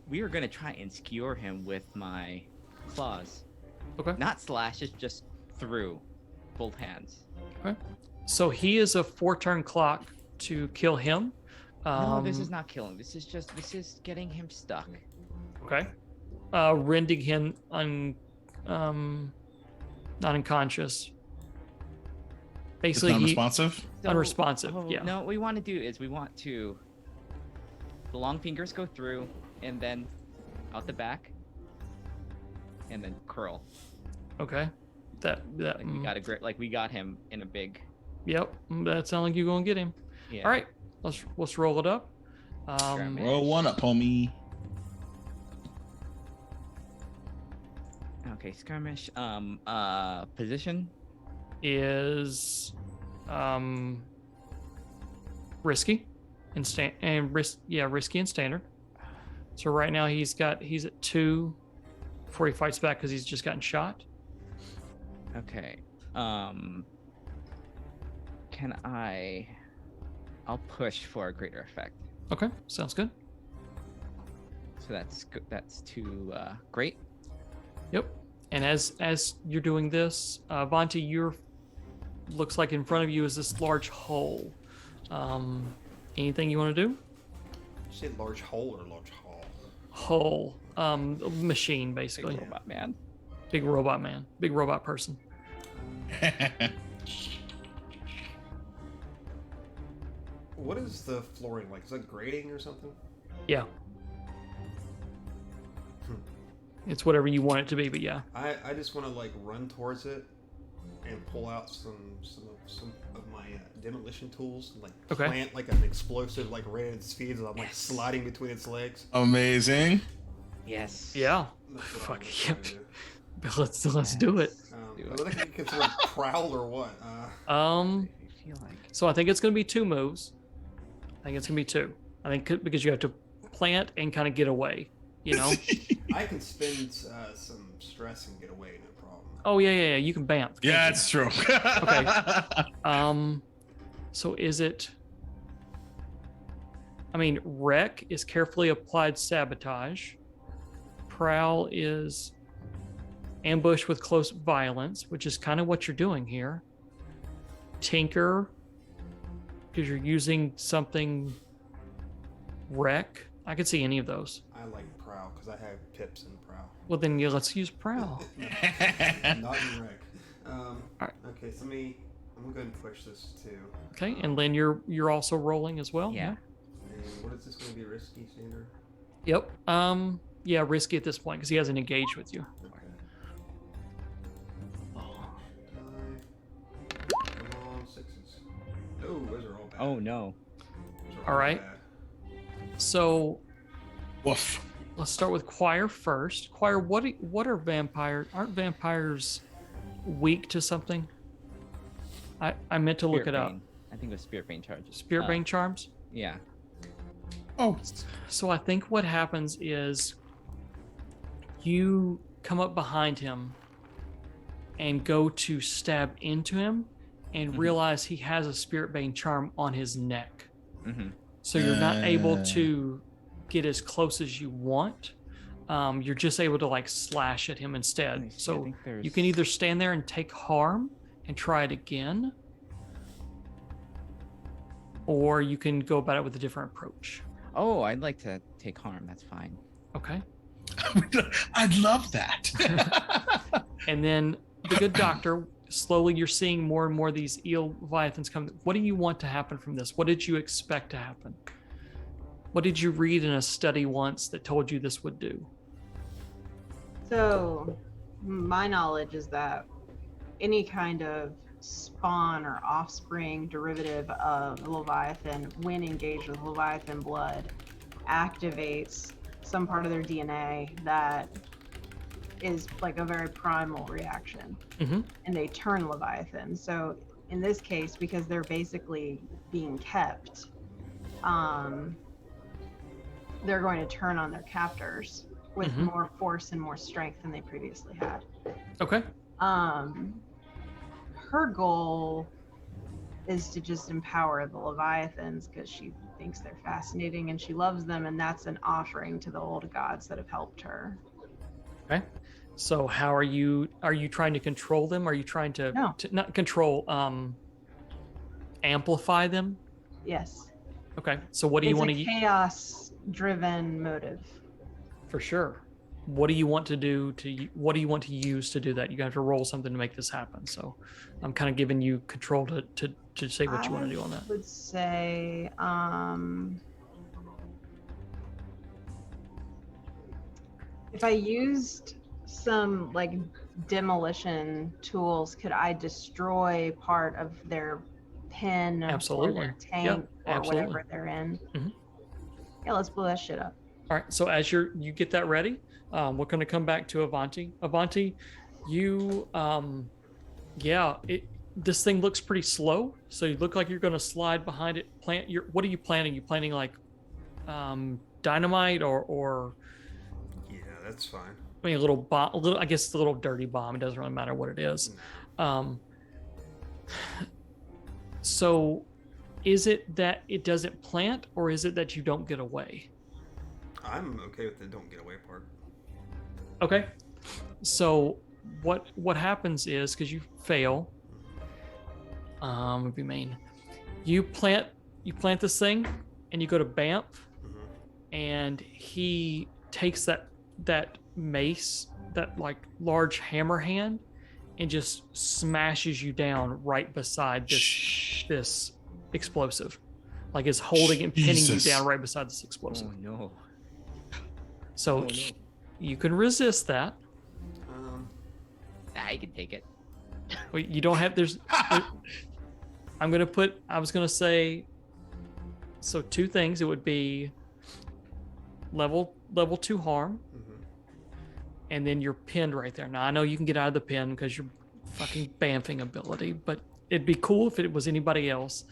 We are gonna try and skewer him with my claws. Okay. Not slashes, just through both hands. So he is a 4-turn clock to kill him. No, this is not killing. This is getting him stuck. Okay. Rending him not unconscious. Basically, It's non-responsive. Unresponsive, yeah. No, what we want to do is the long fingers go through and then out the back and then curl. Okay. That Like we got a grip, like we got him in a big. Yep. That sounds like you're gonna get him. Yeah. All right. Let's roll it up. Experiment. Roll one up, homie. Okay, skirmish. Position. Is risky risky and standard. So right now he's at 2 before he fights back because he's just gotten shot. Okay. I'll push for a greater effect. Okay, sounds good. So that's too great. Yep. And as you're doing this, Vonti, looks like in front of you is this large hole. Anything you want to do? You say large hole or large hall? Hole. Machine, basically. Big robot man. Big robot man. Big robot person. What is the flooring like? Is that grating or something? Yeah. It's whatever you want it to be, but yeah. I just want to like run towards it and pull out some of my demolition tools and like Okay. plant like an explosive like right at its feet as I'm like sliding between its legs. Amazing. Yes. Yeah. That's what Fuck, I'm yeah. trying to do. Let's do it. Do I think you consider prowl or what? I feel like. So I think it's going to be 2 moves. I think it's going to be 2. I think because you have to plant and kind of get away, you know? I can spend some stress and get away, no problem. Oh, yeah. You can bamf. can't Yeah, you? it's true. Okay. So is it... I mean, wreck is carefully applied sabotage. Prowl is ambush with close violence, which is kind of what you're doing here. Tinker, because you're using something. Wreck. I could see any of those. I like prowl because I have pips in prowl. Well, then let's use prowl. Not in wreck. Alright. Okay, so I'm gonna go ahead and push this too. Okay, and Lynn, you're also rolling as well. Yeah. And what is this going to be risky, Sander? Yep. Yeah, risky at this point because he hasn't engaged with you. Okay. 5. Come on, 6s. No, those are all bad. Oh no. Those are All right. bad. So Woof. let's start with Choir first. Choir, what are vampires? Aren't vampires weak to something? I meant to look Spirit it up. Bane. I think it was Spirit Bane charges. Spirit Bane charms. Yeah. Oh, So I think what happens is you come up behind him and go to stab into him and Mhm. realize he has a Spirit Bane charm on his neck. Mm-hmm. So you're not able Uh. to get as close as you want. You're just able to like slash at him instead. So you can either stand there and take harm and try it again, or you can go about it with a different approach. Oh, I'd like to take harm. That's fine. Okay. I'd love that. And then the good doctor, slowly you're seeing more and more of these eel leviathans come. What do you want to happen from this? What did you expect to happen? What did you read in a study once that told you this would do? So, my knowledge is that any kind of spawn or offspring derivative of Leviathan, when engaged with Leviathan blood, activates some part of their DNA that is like a very primal reaction, Mhm. and they turn Leviathan. So, in this case, because they're basically being kept, they're going to turn on their captors with Mhm. more force and more strength than they previously had. Okay. Her goal is to just empower the Leviathans because she thinks they're fascinating and she loves them, and that's an offering to the old gods that have helped her. Okay. So how are you trying to control them? Are you trying to, No. to not control, amplify them? Yes. Okay. So what do you It's want a to chaos-driven motive. for sure? What do you want to do what do you want to use to do that? You have to roll something to make this happen. So I'm kind of giving you control to say what you want to do on that. I would say, if I used some like demolition tools, could I destroy part of their pen or Absolutely. their tank Yeah, or absolutely. whatever they're in? Mhm. Yeah, let's blow that shit up. All right. So as you get that ready, we're going to come back to Avanti. Avanti, you, this thing looks pretty slow. So you look like you're going to slide behind it. What are you planning? You planning like dynamite or Yeah, that's fine. I mean, a little bomb, I guess it's a little dirty bomb. It doesn't really matter what it is. So is it that it doesn't plant, or is it that you don't get away? I'm okay with the don't get away part. Okay. So what happens is, because you fail, would be main. You plant this thing, and you go to Bamf, and he takes that mace, that like large hammer hand, and just smashes you down right beside this explosive, like is holding and pinning Jesus. you down right beside this explosive. Oh no. So Oh, no. you can resist that. I can take it. Well, you don't have I was gonna say, so two things. It would be level 2 harm, and then you're pinned right there. Now I know you can get out of the pin because you're fucking bamfing ability, but it'd be cool if it was anybody else.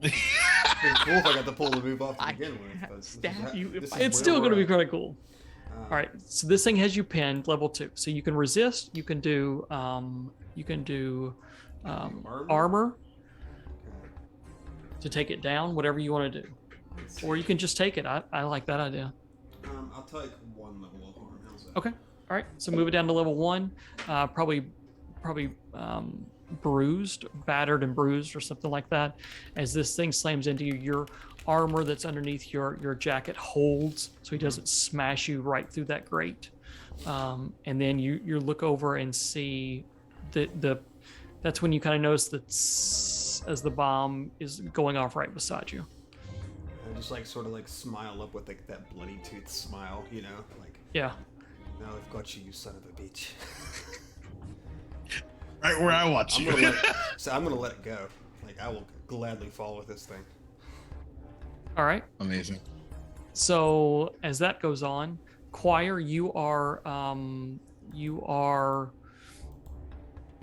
It'd be cool if I got to pull the move off to I begin with. But stab you if I- It's still going to be kind of cool. All right, so this thing has you pinned level 2, so you can resist. You can do armor to take it down, whatever you want to do, or you can just take it. I like that idea. I'll take one level of harm. How's that? Okay. All right, so move it down to level 1. Probably bruised, battered and bruised, or something like that. As this thing slams into you, your armor that's underneath your jacket holds, so he doesn't smash you right through that grate. And then you look over and see that's when you kind of notice that as the bomb is going off right beside you. I just like sort of like smile up with like that bloody tooth smile, you know, like Yeah. now I've got you, you son of a bitch. Right where I want I'm you. gonna let it go. Like I will gladly follow this thing. All right. Amazing. So as that goes on, Choir, you are going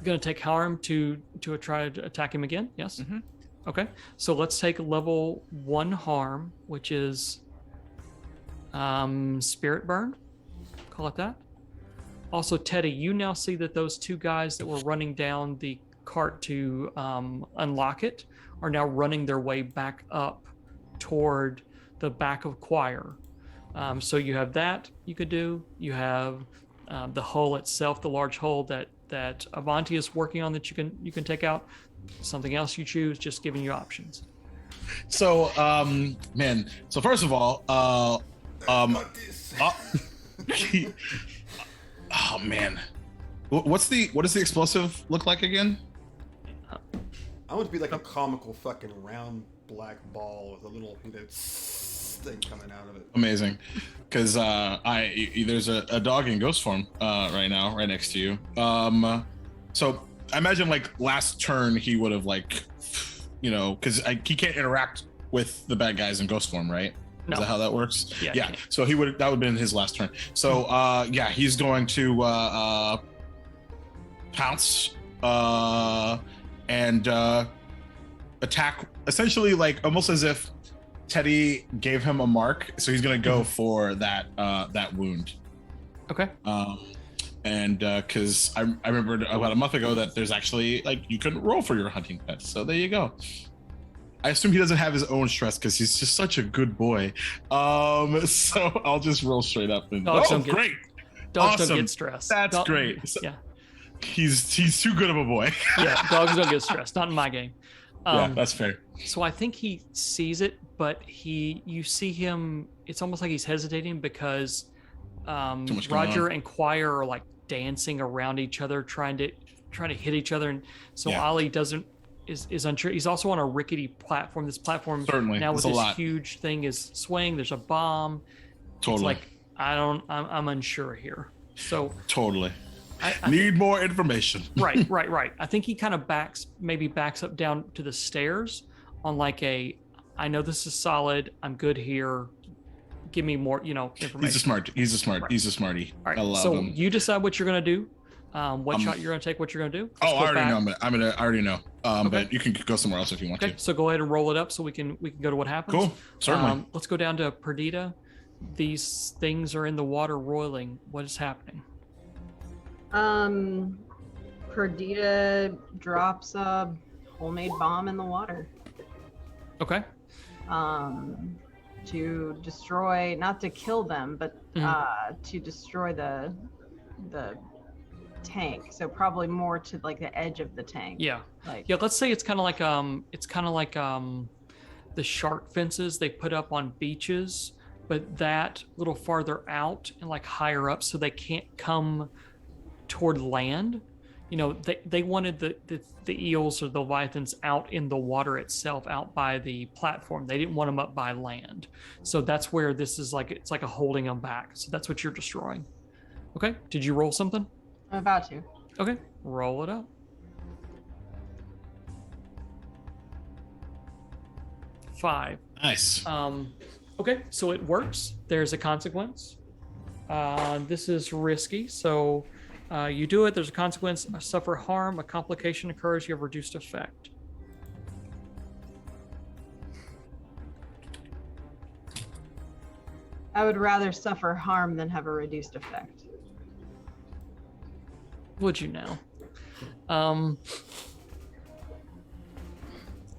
to take harm to try to attack him again. Yes. Mhm. Okay. So let's take level 1 harm, which is spirit burn. Call it that. Also, Teddy, you now see that those 2 guys that were running down the cart to unlock it are now running their way back up toward the back of Choir. So you have that you could do. You have the hull itself, the large hull that Avanti is working on that you can take out. Something else you choose, just giving you options. So, man. So first of all, Got this. oh man, what does the explosive look like again? I want it to be like a comical fucking round black ball with a little thing coming out of it. Amazing, because there's a dog in ghost form right now, right next to you. So I imagine like last turn he would have like, because he can't interact with the bad guys in ghost form, right? No. Is that how that works? Yeah. So that would have been his last turn. So he's going to pounce and attack, essentially like almost as if Teddy gave him a mark. So he's gonna go for that wound. Okay. And because I remembered about a month ago that there's actually like you couldn't roll for your hunting pet. So there you go. I assume he doesn't have his own stress because he's just such a good boy. So I'll just roll straight up and Dogs don't great. Dogs Awesome. don't get stressed. That's great. So, Yeah. He's too good of a boy. Yeah. Dogs don't get stressed. Not in my game. Yeah, that's fair. So I think he sees it, but you see him. It's almost like he's hesitating because Too much going Roger on. and Choir are like dancing around each other, trying to hit each other, and so Yeah. Ollie is unsure. He's also on a rickety platform. This platform Certainly. now with It's a this lot. huge thing is swaying. There's a bomb. Totally. It's like I'm unsure here. So Totally. I Need more information. right. I think he kind of backs up down to the stairs on like I know this is solid. I'm good here. Give me more, information. He's a smarty. All right. I love So him. you decide what you're gonna do. What shot you're gonna take. What you're gonna do. Oh, Let's I go already back. know. I already know. Okay. But you can go somewhere else if you want Okay. to. So go ahead and roll it up so we can go to what happens. Cool. Certainly. Let's go down to Perdita. These things are in the water roiling. What is happening? Perdita drops a homemade bomb in the water. Okay. To destroy, not to kill them, but Mhm. to destroy the tank. So probably more to like the edge of the tank. Yeah. Like Yeah. Let's say it's kind of like the shark fences they put up on beaches, but that little farther out and like higher up, so they can't come toward land. They wanted the eels or the leviathans out in the water itself, out by the platform. They didn't want them up by land. So that's where this is like, it's like a holding them back. So that's what you're destroying. Okay. Did you roll something? I'm about to. Okay. Roll it up. 5. Nice. Okay. So it works. There's a consequence. This is risky. So you do it, there's a consequence, suffer harm, a complication occurs, you have reduced effect. I would rather suffer harm than have a reduced effect. Would you now? Oh,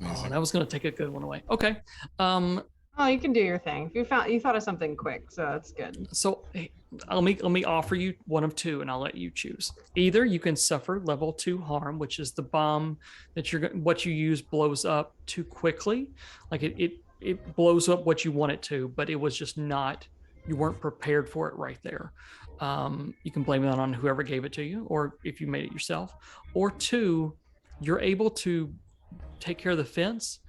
Amazing. that was going to take a good one away. Okay. Oh Oh, you can do your thing. You thought of something quick, so that's good. So let me offer you one of two, and I'll let you choose. Either you can suffer level 2 harm, which is the bomb that what you use blows up too quickly, like it blows up what you want it to, but it was just not, you weren't prepared for it right there. You can blame that on whoever gave it to you, or if you made it yourself. Or two, you're able to take care of the fence,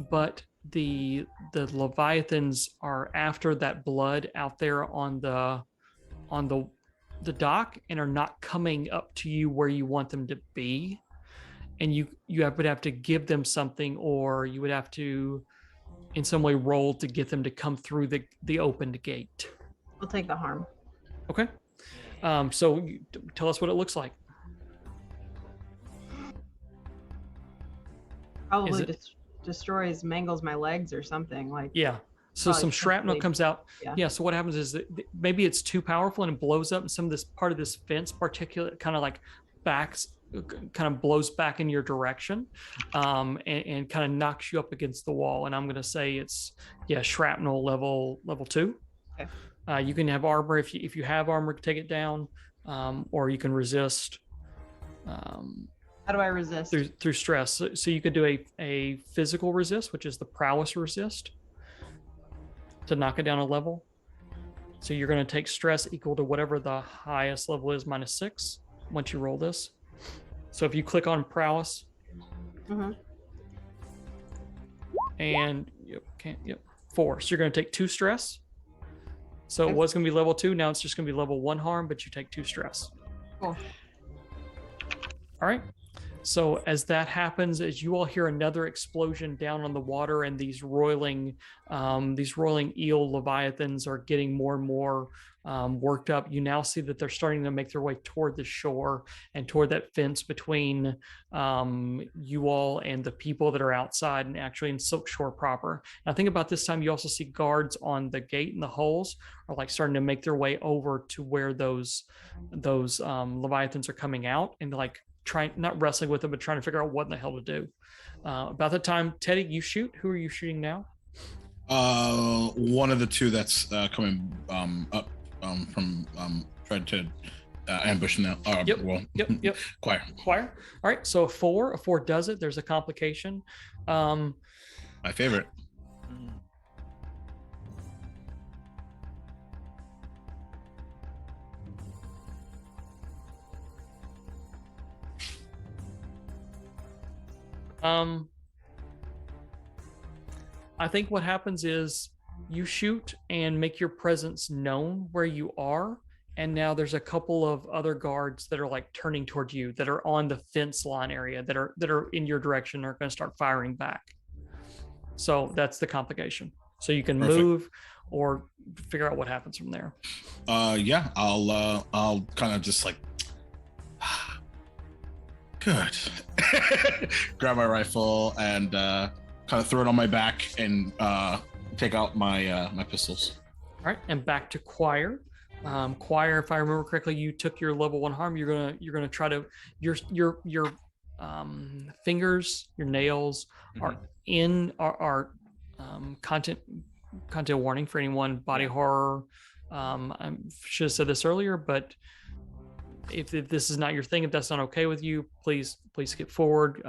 but the leviathans are after that blood out there on the dock and are not coming up to you where you want them to be, and you would have to give them something, or you would have to in some way roll to get them to come through the opened gate. I'll take the harm. Okay. So tell us what it looks like. Probably destroys, mangles my legs or something like. Yeah. So some shrapnel comes out. Yeah. So what happens is that maybe it's too powerful and it blows up, and some of this part of this fence particulate kind of like kind of blows back in your direction, and kind of knocks you up against the wall. And I'm going to say it's shrapnel level 2. Okay. You can have armor if you have armor, take it down, or you can resist. How do I resist? Through stress. So you could do a physical resist, which is the prowess resist, to knock it down a level. So you're going to take stress equal to whatever the highest level is -6 once you roll this. So if you click on prowess, and 4, so you're going to take 2 stress. So it was going to be level 2. Now it's just going to be level 1 harm, but you take 2 stress. Cool. All right. So as that happens, as you all hear another explosion down on the water, and these roiling eel leviathans are getting more and more worked up, you now see that they're starting to make their way toward the shore and toward that fence between you all and the people that are outside and actually in Silk Shore proper. And I think about this time, you also see guards on the gate, and the holes are like starting to make their way over to where those leviathans are coming out, and like not wrestling with them, but trying to figure out what in the hell to do. About the time, Teddy, you shoot. Who are you shooting now? One of the two that's coming up from tried to ambush now. Yep. Choir. All right. So a 4 does it. There's a complication. My favorite. I think what happens is you shoot and make your presence known where you are, and now there's a couple of other guards that are like turning toward you, that are on the fence line area, that are in your direction, are going to start firing back. So that's the complication. So you can move or figure out what happens from there. I'll kind of just like good. Grab my rifle and kind of throw it on my back and take out my my pistols. All right, and back to Choir. Choir, if I remember correctly, you took your level 1 harm. You're gonna try to your fingers, your nails are content warning for anyone. Body horror. I should have said this earlier, but if this is not your thing, if that's not okay with you, please skip forward.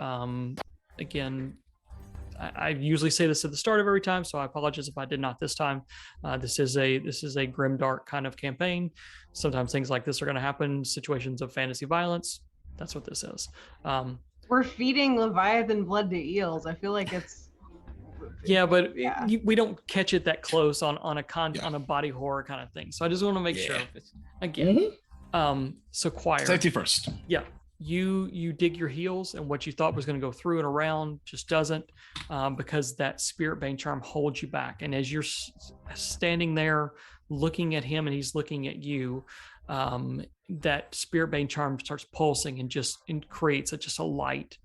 Again, I usually say this at the start of every time, so I apologize if I did not this time. This is a grim, dark kind of campaign. Sometimes things like this are going to happen. Situations of fantasy violence. That's what this is. We're feeding Leviathan blood to eels. I feel like it's. Yeah, but we don't catch it that close on a body horror kind of thing. So I just want to make sure. Again. So Choir. Safety first. Yeah. You dig your heels, and what you thought was going to go through and around just doesn't, because that Spirit Bane charm holds you back. And as you're standing there looking at him and he's looking at you, that Spirit Bane charm starts pulsing and creates just a light,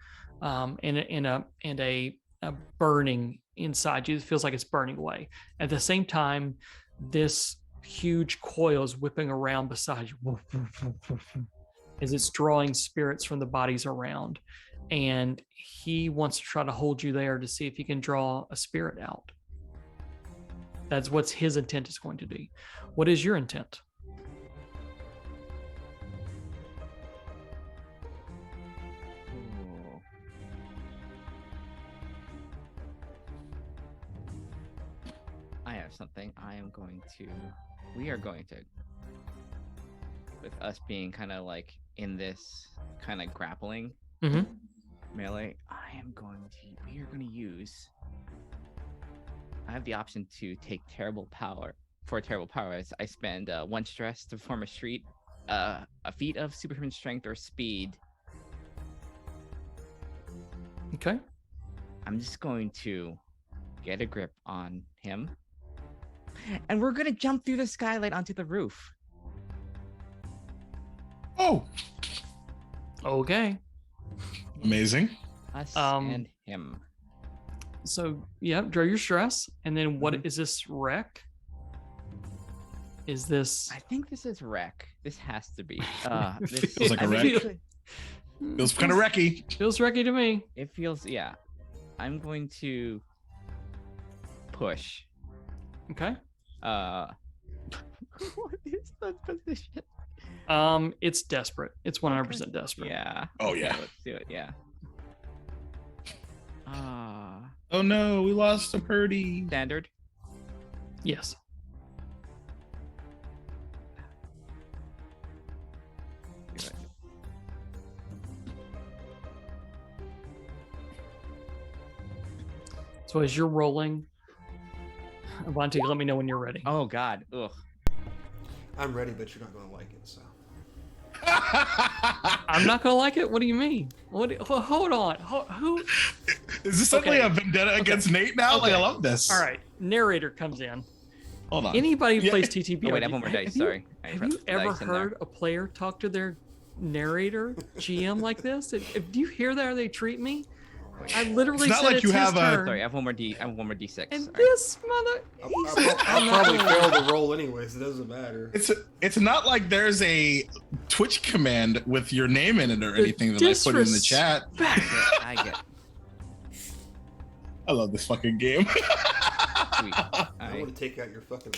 and a burning inside you. It feels like it's burning away. At the same time, this huge coil is whipping around beside you as it's drawing spirits from the bodies around, and he wants to try to hold you there to see if he can draw a spirit out. That's what's his intent is going to be. What is your intent? Ooh. I have something. We are going to, with us being kind of like in this kind of grappling Mhm. melee, we are going to use, I have the option to take terrible power. For terrible power, I spend 1 stress to perform a feat of superhuman strength or speed. Okay. I'm just going to get a grip on him, and we're gonna jump through the skylight onto the roof. Oh, Okay. amazing. Us Um, and him. So yeah, draw your stress, and then what Mhm. is this wreck? Is this? I think this is wreck. This has to be. This Feels like a wreck. Feels kind of wrecky. Feels wrecky to me. It feels, yeah. I'm going to push. Okay. What is the position? It's desperate. It's 100% desperate. Yeah. Oh, okay, yeah. Let's do it. Yeah. Oh no, we lost a Purdy. Standard. Yes. So as you're rolling, Avanti, let me know when you're ready. Oh God. Ugh. I'm ready, but you're not gonna like it. So I'm not gonna like it. What do you mean? Hold on. Who? Is this suddenly Okay. a vendetta against Nate now? Like, I Okay. love this. All right. Narrator comes in. Hold on. Anybody who Yeah. plays TTBR. Oh wait, I have one more dice. have you- Sorry. I Have pressed you the ever dice in there. heard a player talk to their narrator, GM, like this? Do you hear that how they treat me? I literally It's not said like it's you his have a- turn, Sorry, I have one more D6. and Sorry. this mother. I'll probably fail the roll anyways. It doesn't matter. It's not like there's a Twitch command with your name in it or anything that I put in the chat. I get. I love this fucking game. Sweet. I I, want to take out your fucking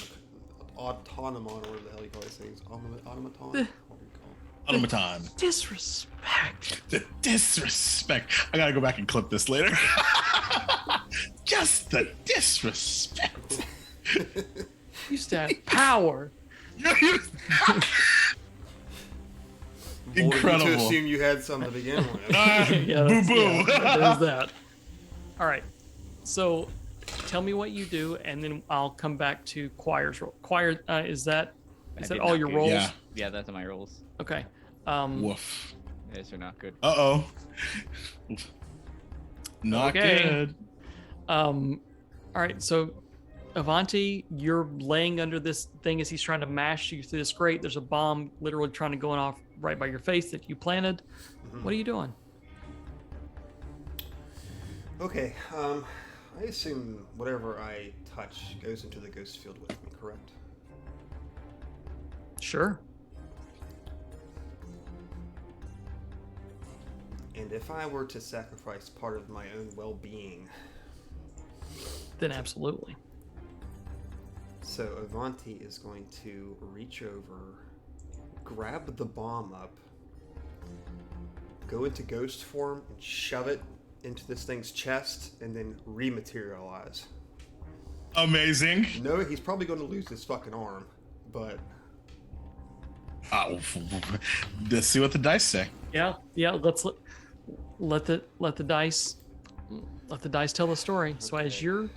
autonomon or whatever the hell you call these things. Automaton? What do you call it? Automaton. Disrespect. The disrespect. I gotta go back and clip this later. Just the disrespect. Used to have power. Bold of you Incredible. to assume you had some to begin with. Yeah, Boo that's- boo. yeah, there's that. All right. So, tell me what you do, and then I'll come back to Choir's roll. Choir, is that I that did all not your good. rolls? Yeah. Yeah, that's my rolls. Okay. Woof. Those are not good. Uh-oh. Not Okay. good. All right. So, Avanti, you're laying under this thing as he's trying to mash you through this grate. There's a bomb literally trying to go off right by your face that you planted. What are you doing? Okay, I assume whatever I touch goes into the ghost field with me, correct? Sure. And if I were to sacrifice part of my own well-being, Then absolutely. so Avanti is going to reach over, grab the bomb up, go into ghost form, and shove it into this thing's chest, and then rematerialize. Amazing. No, he's probably going to lose his fucking arm, but Let's see what the dice say. Yeah. Let's let the dice tell the story. So as you're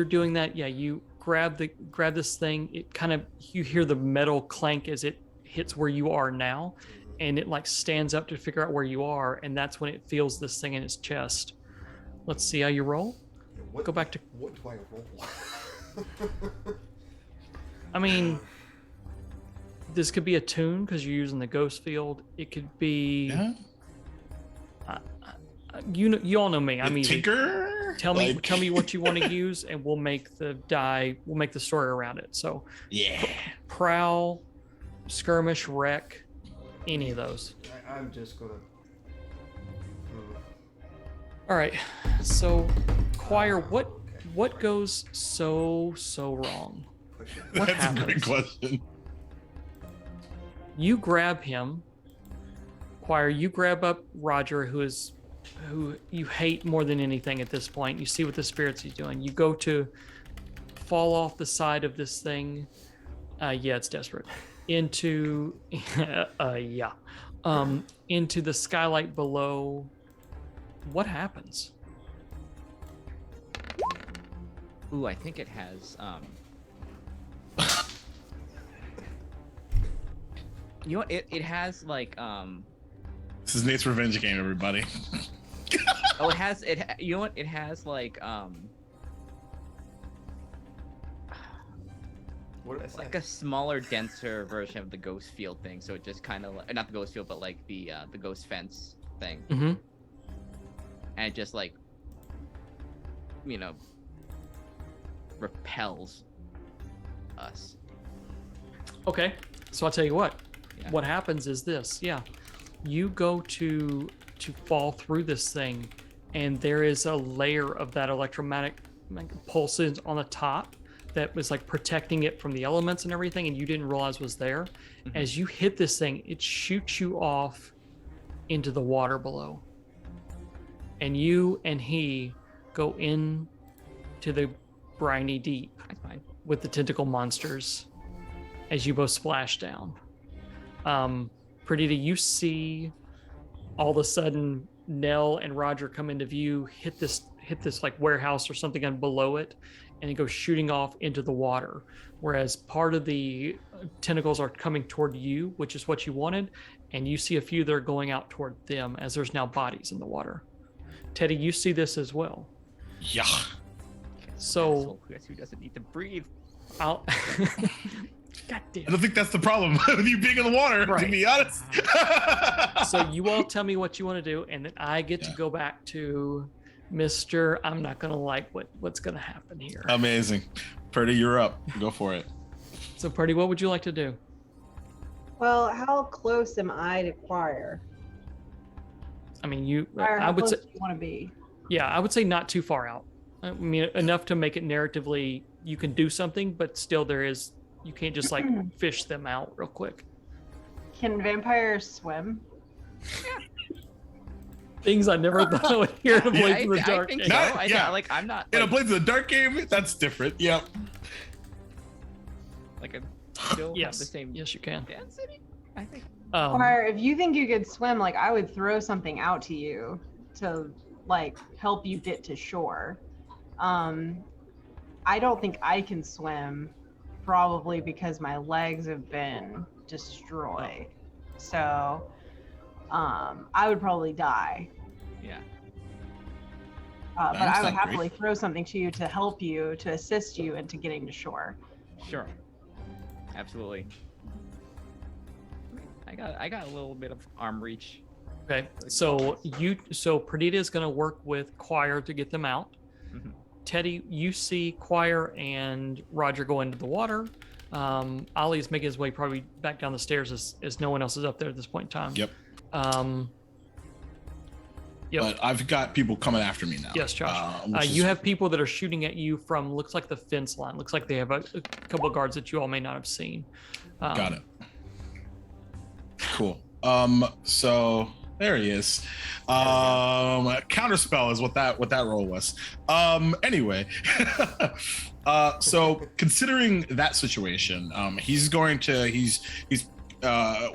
doing that, yeah, you grab this thing. It kind of, you hear the metal clank as it hits where you are now, and it like stands up to figure out where you are, and that's when it feels this thing in its chest. Let's see how you roll. what, Go back to. what do I roll? I mean, this could be a tune because you're using the ghost field. It could be. Yeah. You all know me. I'm easy. Tinker. Tell me Like- what you want to use, and we'll make the story around it. So, Yeah. prowl, skirmish, wreck, any of those. I'm just gonna. All right. So, Choir, what What goes so wrong? What That's a great happens? question. You grab him, Choir. You grab up Roger, who you hate more than anything at this point. You see what the spirits he's doing. You go to fall off the side of this thing. Yeah, it's desperate. Into into the skylight below. What happens? Ooh, I think it has you know what, it has like This is Nate's revenge game, everybody. oh, you know what, it has like What did I say? like a smaller, denser version of the ghost field thing, so it just kind of like, not the ghost field, but like the ghost fence thing, Mm-hmm. and it just like, you know, repels us. Okay, so I'll tell you what. Yeah. What happens is this. Yeah, you go to fall through this thing, and there is a layer of that electromagnetic pulses on the top that was like protecting it from the elements and everything, and you didn't realize was there. Mhm. As you hit this thing, it shoots you off into the water below, and you and he go in to the briny deep That's fine. with the tentacle monsters as you both splash down. Perdita, you see all of a sudden Nell and Roger come into view, hit this like warehouse or something on below it, and it goes shooting off into the water. Whereas part of the tentacles are coming toward you, which is what you wanted, and you see a few that are going out toward them as there's now bodies in the water. Teddy, you see this as well. Yeah. So Guess who doesn't need to breathe? I'll God I damn. don't think that's the problem with you being in the water, to Right. be honest. So you all tell me what you want to do, and then I get to Yeah. go back to Mr. I'm not gonna like what's gonna happen here. Amazing. Purdy, you're up. Go for it. So Purdy, what would you like to do? Well, how close am I to Choir? I mean, Choir, I how would close say, do you want to be? yeah, I would say not too far out. I mean, enough to make it narratively you can do something, but still you can't just like fish them out real quick. Can vampires swim? Things I never thought I would hear in a Blades in the I Dark. think game. so. Not- yeah. Like I'm not In a like, Blades of the Dark game, that's different. Yep. like I still have the Yes, same yes, you can. density. I think. Choir, if you think you could swim, like I would throw something out to you to like help you get to shore. I don't think I can swim, probably because my legs have been destroyed. So, I would probably die. Yeah. But That's I would not great. happily throw something to you to help you, to assist you into getting to shore. Sure. Absolutely. I got a little bit of arm reach. Okay, so Perdita is going to work with Choir to get them out. Mhm. Teddy, you see Choir and Roger go into the water. Ali is making his way probably back down the stairs as no one else is up there at this point in time. Yep. Yep. But I've got people coming after me now. Yes, Josh. Which You is- have people that are shooting at you from looks like the fence line. Looks like they have a couple of guards that you all may not have seen. Got it. Cool. So there he is. Counterspell is what that role was. Anyway. So considering that situation, he's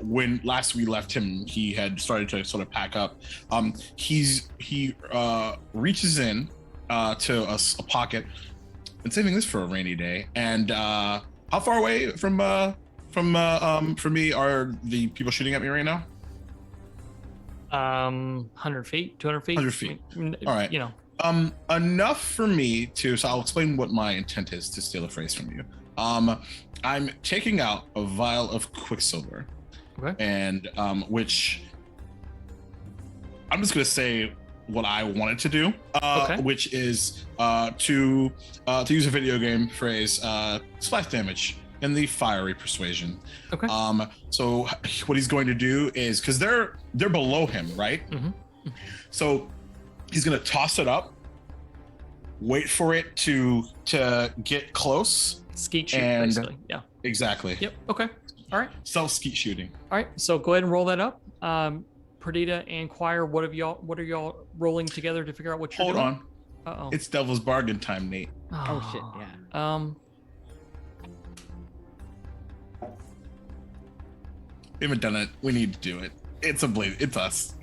when last we left him, he had started to sort of pack up. He reaches in to a pocket and saving this for a rainy day. And how far away from me are the people shooting at me right now? 100 feet, 200 feet. 100 feet. I mean, All right. You know, Enough for me to, so I'll explain what my intent is to steal a phrase from you. I'm taking out a vial of Quicksilver, Okay. and which I'm just gonna say what I wanted to do, Okay. which is to use a video game phrase, splash damage in the fiery persuasion. Okay. So what he's going to do is, because they're below him, right? Mhm. So he's gonna toss it up wait for it to get close. Skeet shoot, And- basically. Yeah. Exactly. Yep. Okay. All right. Self skeet shooting. All right. So go ahead and roll that up. Perdita and Choir, what are y'all rolling together to figure out what you're Hold doing? on. Uh-oh. It's Devil's Bargain time, Nate. Oh shit, yeah. We haven't done it. We need to do it. It's a blade. It's us.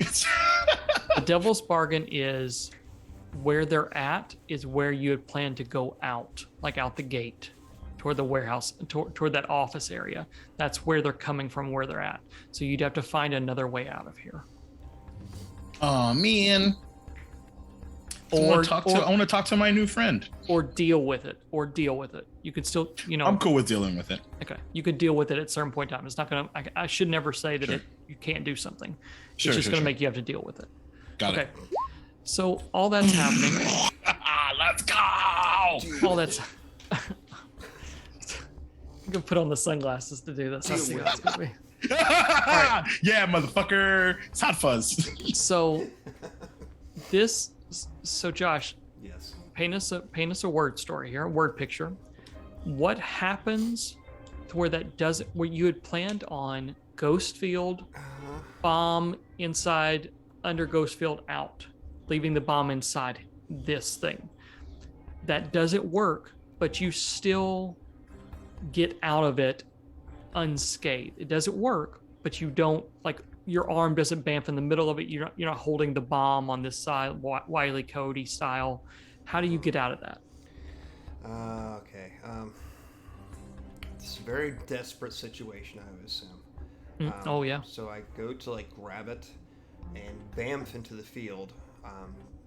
The Devil's Bargain is where they're at is where you had planned to go out, like out the gate toward the warehouse, toward that office area. That's where they're coming from, where they're at. So you'd have to find another way out of here. Oh man. I Or, want to talk to my new friend. or deal with it. You could still, I'm cool with dealing with it. okay. You could deal with it at a certain point in time. It's not gonna. I should never say that Sure. you can't do something. Sure, It's just sure, gonna sure. make you have to deal with it. Got Okay. So all that's happening. it. Let's go. All that's. I'm gonna put on the sunglasses to do this. I see what it's gonna be. Yeah, motherfucker. It's Hot Fuzz. So Josh, Yes. paint us a word story here, a word picture. What happens to where you had planned on Ghostfield, bomb inside, under Ghostfield, out, leaving the bomb inside this thing. That doesn't work, but you still get out of it unscathed. It doesn't work, but you don't, like, your arm doesn't bamf in the middle of it. You're not holding the bomb on this side, Wile E. Cody style. How do you get out of that? Okay. It's a very desperate situation, I would assume. Oh yeah. So I go to like grab it and bamf into the field,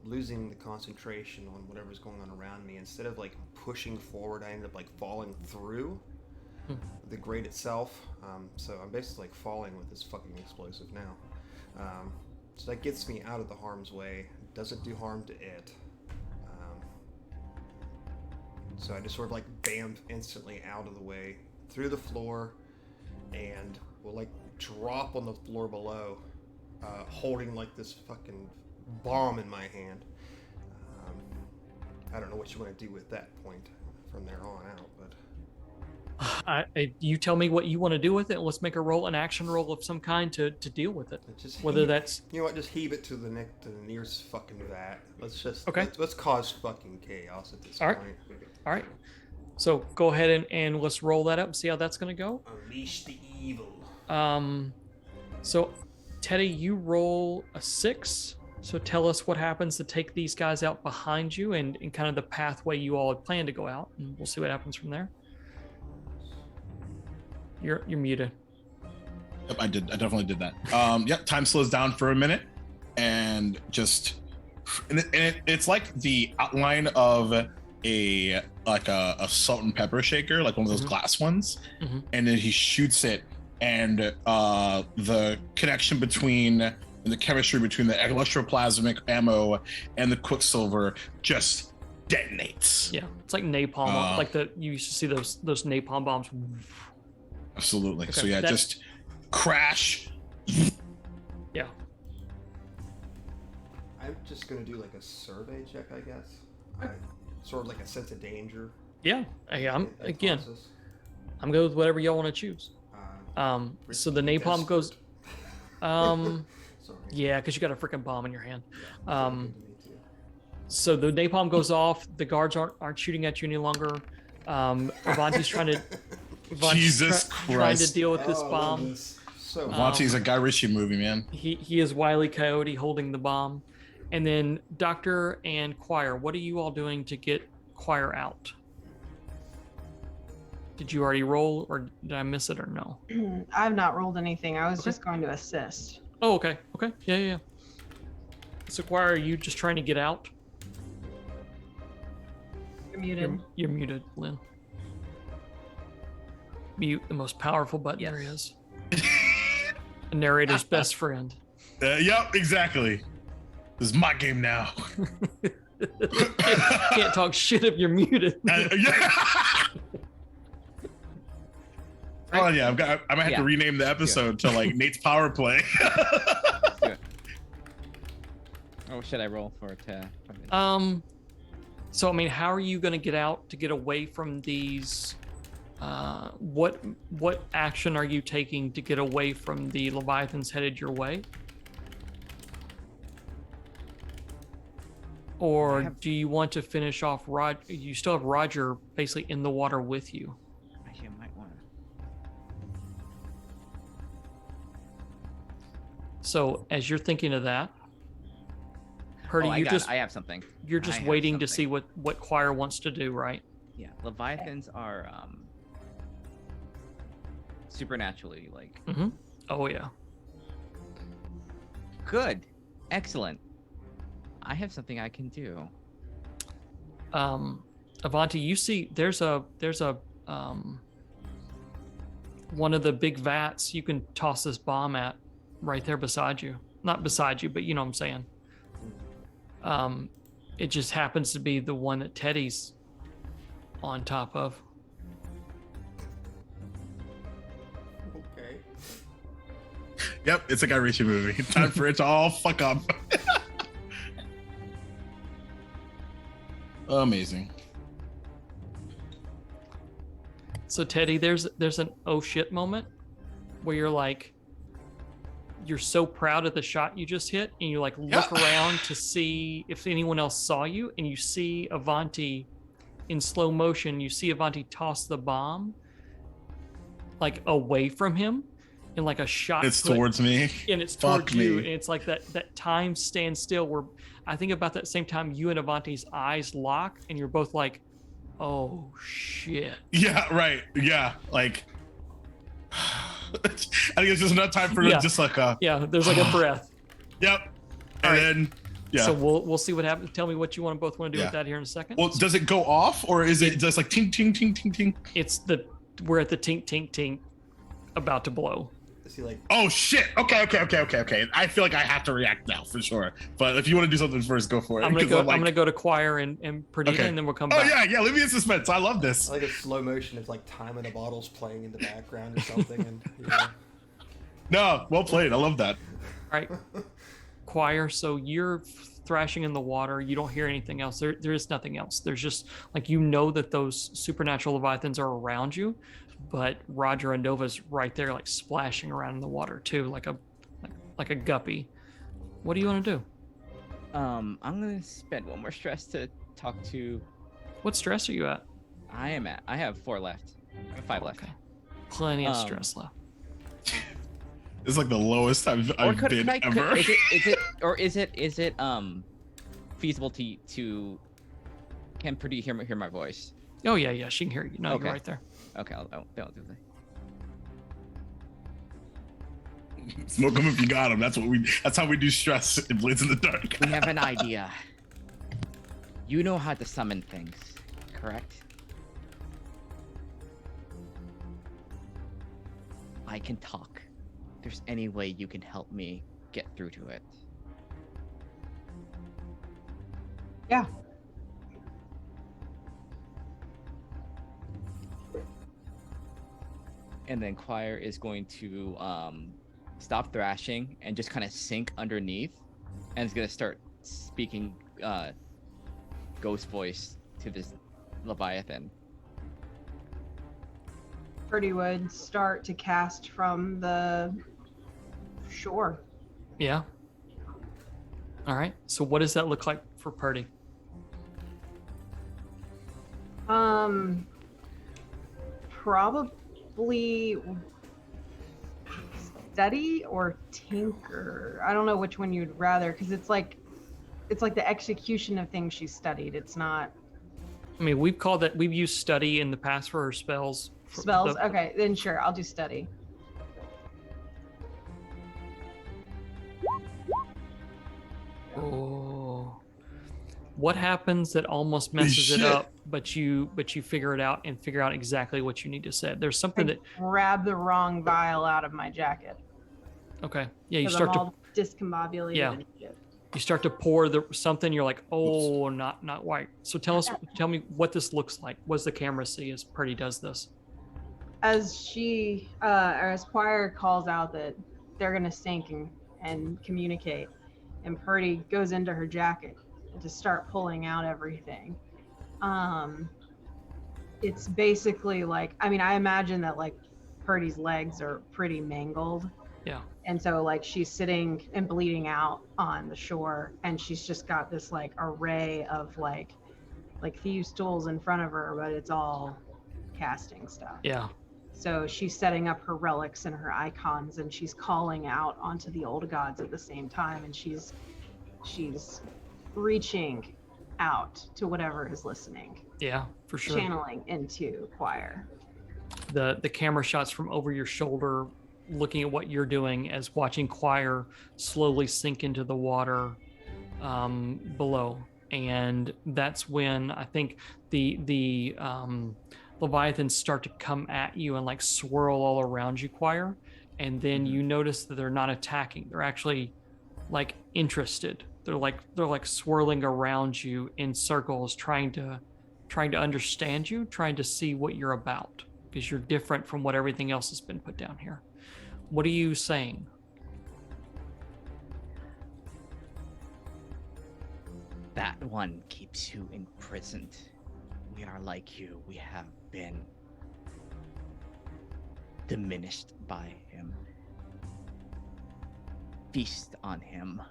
losing the concentration on whatever's going on around me. Instead of like pushing forward, I end up like falling through the grate itself. So I'm basically like falling with this fucking explosive now. So that gets me out of the harm's way. Doesn't do harm to it. So I just sort of like bamf instantly out of the way through the floor, and will like drop on the floor below, holding like this fucking bomb in my hand. I don't know what you want to do with that point from there on out, but You tell me what you want to do with it. Let's make an action roll of some kind to deal with it. just Whether heave- that's you know what, just heave it to the nearest fucking vat. Okay. Let's cause fucking chaos at this All right. point. all right. So go ahead and let's roll that up and see how that's gonna go. Unleash the evil. So Teddy, you roll a 6. So tell us what happens to take these guys out behind you and kind of the pathway you all had planned to go out, and we'll see what happens from there. You're muted. Yep, I definitely did that. Yep, time slows down for a minute, and it's like the outline of a salt and pepper shaker, like one of those Mhm. glass ones, Mhm. and then he shoots it, and the connection between the chemistry between the electroplasmic ammo and the quicksilver just detonates. Yeah, it's like napalm, like you used to see those napalm bombs. Absolutely. Okay, So yeah, that- just crash. Yeah. I'm just gonna do like a survey check, I guess. Sort of like a sense of danger. Yeah. Hey, I'm it causes. I'm good with whatever y'all want to choose. Uh, So the napalm goes. Sorry. Yeah, because you got a freaking bomb in your hand. Yeah, it's good to me too. So the napalm goes off. The guards aren't shooting at you any longer. Avanti's trying to. Jesus trying to Christ. deal with this Oh, I love bomb. this. So Avanti's a Guy Ritchie movie, man. He is Wile E. Coyote holding the bomb, and then Doctor and Choir. What are you all doing to get Choir out? Did you already roll, or did I miss it, or no? I've not rolled anything. I was just going to assist. Oh, okay. Okay. Yeah. So, Choir, are you just trying to get out? You're muted. You're muted, Lynn. Mute, the most powerful button there is. A narrator's best friend. Yep, exactly. This is my game now. Can't talk shit if you're muted. Yeah. Oh yeah, I might have Yeah. to rename the episode to like Nate's Power Play. Oh, what should I roll for it to? So, I mean, how are you going to get out to get away from these? What action are you taking to get away from the Leviathans headed your way? Or do you want to finish off Roger? You still have Roger basically in the water with you. Actually, I might want to. So as you're thinking of that, Purdy, I have something. You're just I have waiting to something. see what Choir wants to do, right? Yeah, Leviathans are supernaturally like Mm-hmm. Oh yeah. good, excellent. I have something I can do. Avanti, you see there's a one of the big vats you can toss this bomb at right there beside you. Not beside you, but you know what I'm saying. It just happens to be the one that Teddy's on top of. Okay. Yep, it's a Guy Ritchie movie. Time for it to all fuck up. Amazing. So Teddy, there's an oh shit moment where you're like, you're so proud of the shot you just hit, and you like look around to see if anyone else saw you, and you see Avanti in slow motion. You see Avanti toss the bomb like away from him, and like a shot. It's towards me. And it's Fuck towards you, me. and it's like that time stands still. Where I think about that same time you and Avanti's eyes lock, and you're both like, "Oh shit!" Yeah, right. Yeah, like I think it's just enough time for just like a There's like a breath. yep, and then So we'll see what happens. Tell me what you both want to do with that here in a second. Well, does it go off or is it just like ting ting ting ting ting? We're at the tink tink tink, about to blow. Is he like? Oh shit! Okay. I feel like I have to react now for sure. But if you want to do something first, go for it. I'm 'cause gonna go to Choir and Perdita, and then we'll come back. Oh yeah, leave me in suspense. I love this. I like a slow motion of like Time in the Bottles playing in the background or something, and you know. No, well played. I love that. All right, Choir. So you're thrashing in the water. You don't hear anything else. There is nothing else. There's just like that those supernatural leviathans are around you, but Roger and Nova's right there, like splashing around in the water too, like a guppy. What do you want to do? I'm gonna spend one more stress to talk to. What stress are you at? I have 4 left. I have 5 left. Okay, plenty of stress left. It's like the lowest I've been ever. Is it feasible to can Purdue hear my voice? Oh yeah, she can hear you. No, Okay. you're right there. Okay, I'll do that. Smoke him if you got him. That's how we do stress in Blades in the Dark. We have an idea. You know how to summon things, correct? I can talk. If there's any way you can help me get through to it. Yeah. And then Choir is going to stop thrashing and just kind of sink underneath, and is going to start speaking ghost voice to this Leviathan. Purdy would start to cast from the shore. Yeah. All right. So what does that look like for Purdy? Probably study or tinker. I don't know which one you'd rather, because it's like the execution of things she studied. It's not I mean, we've used study in the past for her spells. spells. Okay, then sure, I'll do study. Oh. What happens that almost messes it Shit. up, but you figure it out and figure out exactly what you need to say? There's something that Grab the wrong vial out of my jacket. okay. Yeah, you 'Cause start I'm to all discombobulated Yeah. and shit. you start to pour something, you're like, oh, not white. So tell me what this looks like. What does the camera see as Purdy does this? As as Choir calls out that they're gonna sync and communicate, and Purdy goes into her jacket to start pulling out everything, It's basically like, I mean, I imagine that like Purdy's legs are pretty mangled. Yeah. And so like she's sitting and bleeding out on the shore, and she's just got this like array of like thieves' tools in front of her, but it's all casting stuff. Yeah. So she's setting up her relics and her icons, and she's calling out onto the old gods at the same time, and she's reaching out to whatever is listening, Yeah, for sure. channeling into choir. The camera shots from over your shoulder, looking at what you're doing as watching choir slowly sink into the water below. And that's when I think the Leviathans start to come at you and like swirl all around you, choir. And then you notice that they're not attacking. They're actually like interested. They're like swirling around you in circles, trying to understand you, trying to see what you're about, because you're different from what everything else has been put down here. What are you saying? That one keeps you imprisoned. We are like you. We have been diminished by him. Feast on him,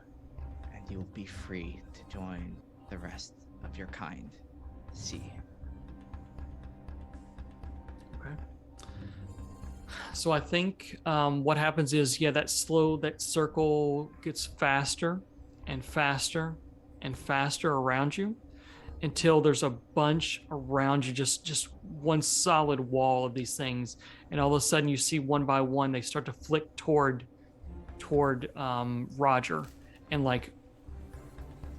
and you'll be free to join the rest of your kind. See. Okay. So I think what happens is, that circle gets faster and faster and faster around you until there's a bunch around you, just one solid wall of these things. And all of a sudden you see one by one, they start to flick toward Roger, and like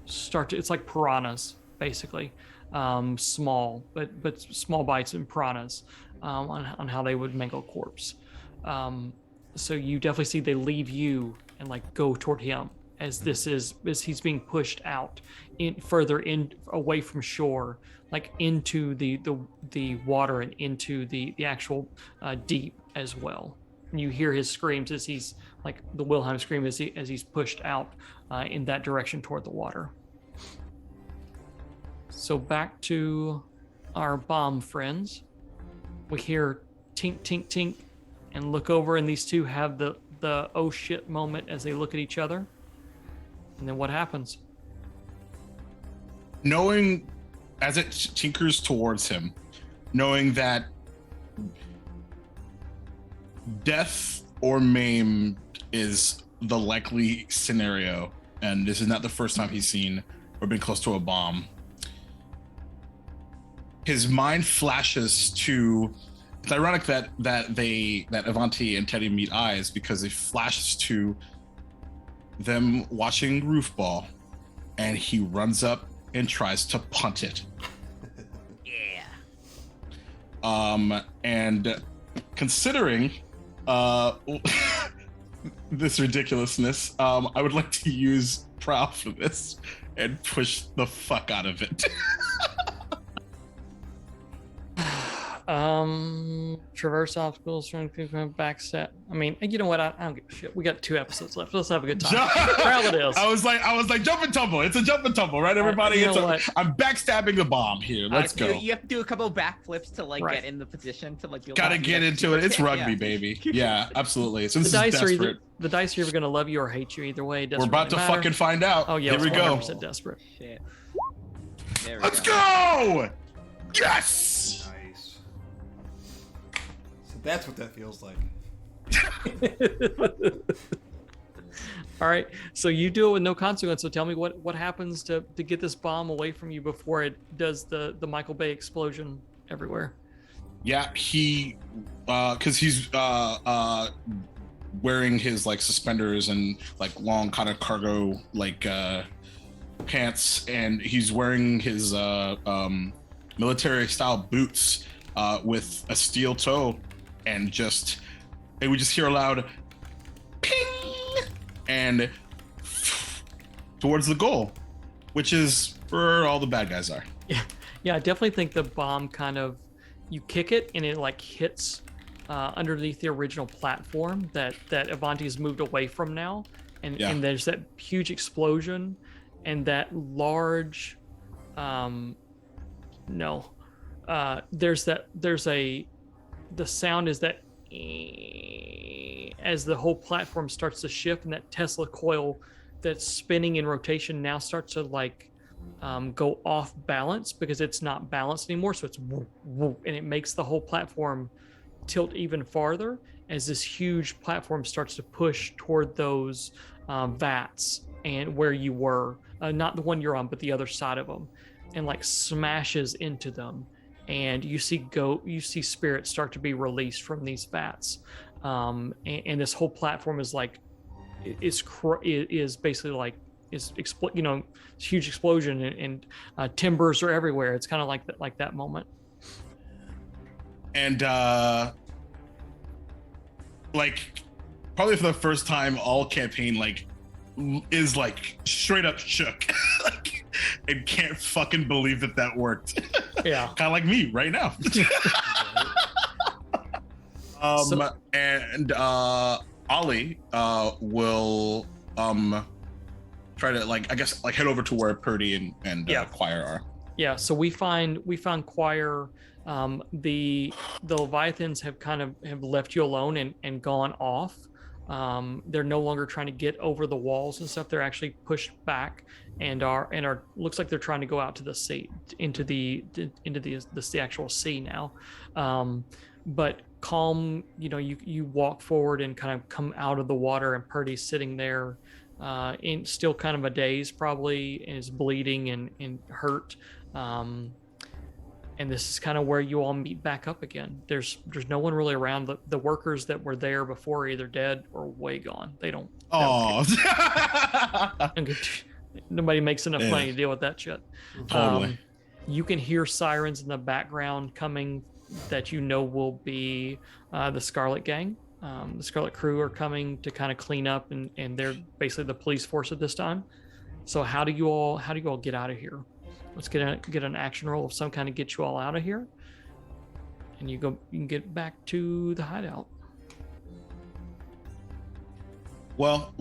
it's like piranhas, basically. Small, but small bites and piranhas on how they would mangle a corpse. So you definitely see they leave you and like go toward him as he's being pushed out further in away from shore, like into the water and into the actual deep as well. And you hear his screams as he's like the Wilhelm scream as he's pushed out in that direction toward the water. So back to our bomb friends. We hear tink, tink, tink, and look over, and these two have the oh shit moment as they look at each other. And then what happens? Knowing as it tinkers towards him, knowing that death or maim is the likely scenario, and this is not the first time he's seen or been close to a bomb, his mind flashes to. It's ironic that Avanti and Teddy meet eyes, because it flashes to them watching Roofball, and he runs up and tries to punt it. Yeah. And considering this ridiculousness, I would like to use Prowl for this and push the fuck out of it. Traverse obstacles, back set. I mean, you know what? I don't give a shit. We got 2 episodes left. Let's have a good time. Prowl it is. I was like, jump and tumble. It's a jump and tumble, right? Everybody, I'm backstabbing the bomb here. Let's go. You have to do a couple of backflips to like Right. get in the position to like. Gotta get into it. It's rugby, baby. Yeah, absolutely. So The this dice is are desperate. the dice are either going to love you or hate you. Either way, it doesn't We're about really to matter. fucking find out. Oh yeah, Here we go. 100% desperate. Shit. There we Let's go! Yes! Nice. So that's what that feels like. All right, so you do it with no consequence. So tell me what happens to get this bomb away from you before it does the Michael Bay explosion everywhere. Yeah, he, because he's wearing his like suspenders and like long kind of cargo like pants, and he's wearing his military style boots with a steel toe, and we just hear a loud ping and towards the goal, which is where all the bad guys are. Yeah, I definitely think the bomb kind of, you kick it and it like hits underneath the original platform that Avanti's moved away from now, and there's that huge explosion and that large No. There's the sound is that as the whole platform starts to shift, and that Tesla coil that's spinning in rotation now starts to like go off balance because it's not balanced anymore. So it's woo, woo, and it makes the whole platform tilt even farther as this huge platform starts to push toward those vats and where you were, not the one you're on, but the other side of them, and like smashes into them. And you see spirits start to be released from these vats, and this whole platform is like is basically like huge explosion, and timbers are everywhere. It's kind of like that moment. And like probably for the first time all campaign like is like straight up shook like, and can't fucking believe that worked. Yeah. Kind of like me right now. And Ollie will try to like, I guess, like head over to where Purdy and Choir are. Yeah, so we find Choir. The Leviathans have left you alone and gone off. They're no longer trying to get over the walls and stuff. They're actually pushed back and are looks like they're trying to go out to the sea, into the actual sea now. But Calm, you walk forward and kind of come out of the water, and Purdy's sitting there in still kind of a daze probably, and is bleeding and hurt. And this is kind of where you all meet back up again. There's no one really around. The workers that were there before are either dead or way gone. They don't. Oh. Nobody makes enough money to deal with that shit. Totally. You can hear sirens in the background coming that will be the Scarlet Gang. The Scarlet Crew are coming to kind of clean up, and they're basically the police force at this time. So how do you all get out of here? Let's get an action roll of some kind to get you all out of here, and you can get back to the hideout. Well,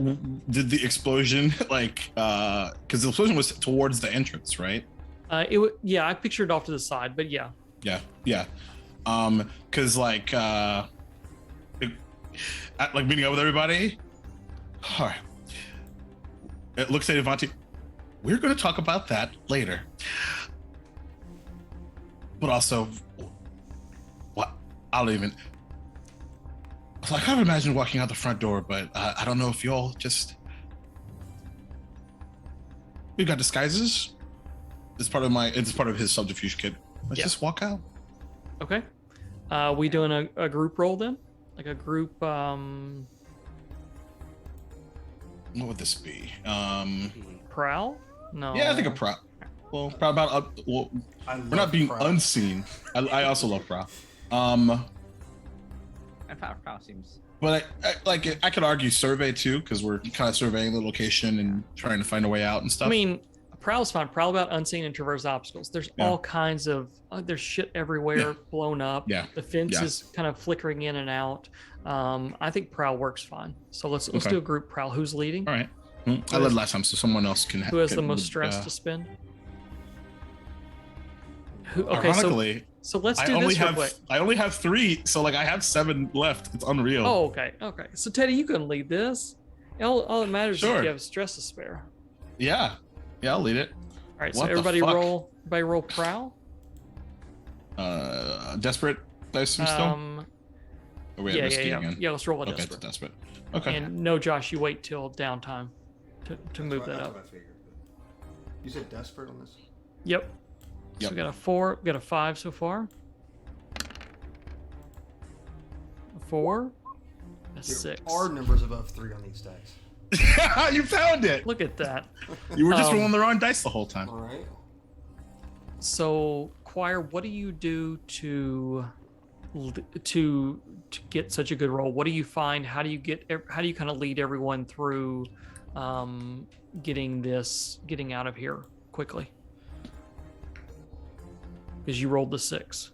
did the explosion like because the explosion was towards the entrance, right? I pictured off to the side, but yeah. Because like at, like meeting up with everybody. All right. It looks at Ivanti. We're going to talk about that later. But also, what? I kind of imagine walking out the front door, but I don't know if y'all just. We've got disguises. It's part of his subterfuge kit. Let's just walk out. Okay. We doing a group roll then? Like a group. What would this be? Prowl? No. Yeah, I think a prowl. Well, prowl about. We're not being prowl. Unseen. I also love prowl. And prowl seems. But I could argue survey too, because we're kind of surveying the location and trying to find a way out and stuff. I mean, prowl's fine. Prowl about unseen and traverse obstacles. There's all kinds of there's shit everywhere, blown up. Yeah. The fence is kind of flickering in and out. I think prowl works fine. So let's do a group prowl. Who's leading? All right. I led last time, so someone else can. Who has the most stress to spend? Ironically, so let's do this real quick. I only have 3, so like I have 7 left. It's unreal. Oh, okay. So Teddy, you can lead this. All that matters is if you have stress to spare. Yeah, I'll lead it. All right, so everybody roll prowl. Desperate, I assume still. Yeah. Let's roll a desperate. It's desperate. Okay. And no, Josh, you wait till downtime to move that up. What I figured. You said desperate on this? Yep. So we got a 4, we got a 5 so far. A 4, a 6. There are numbers above 3 on these dice. You found it. Look at that. You were just rolling the wrong dice the whole time. All right. So, Choir, what do you do to get such a good roll? What do you find? How do you kind of lead everyone through getting out of here quickly? Because you rolled the 6.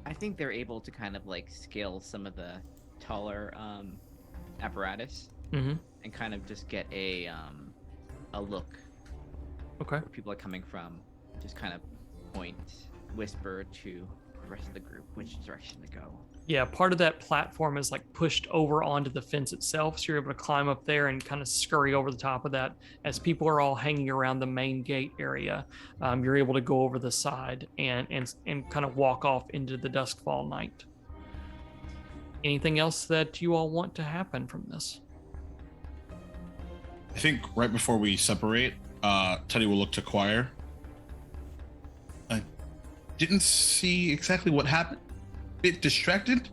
I think they're able to kind of like scale some of the taller apparatus and kind of just get a look where people are coming from. just kind of whisper to the rest of the group which direction to go. Yeah, part of that platform is like pushed over onto the fence itself, so you're able to climb up there and kind of scurry over the top of that. As people are all hanging around the main gate area, you're able to go over the side and kind of walk off into the Duskfall night. Anything else that you all want to happen from this? I think right before we separate, Teddy will look to Choir. I didn't see exactly what happened. Bit distracted,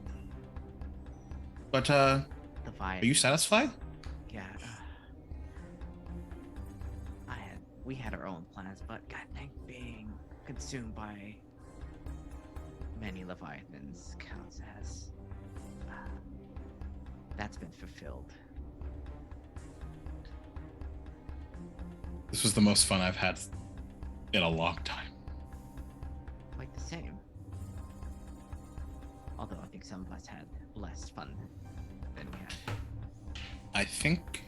but are you satisfied? Yeah. We had our own plans, but God dang, being consumed by many Leviathans counts as that's been fulfilled. This was the most fun I've had in a long time. Like the same. Although I think some of us had less fun than we had. I think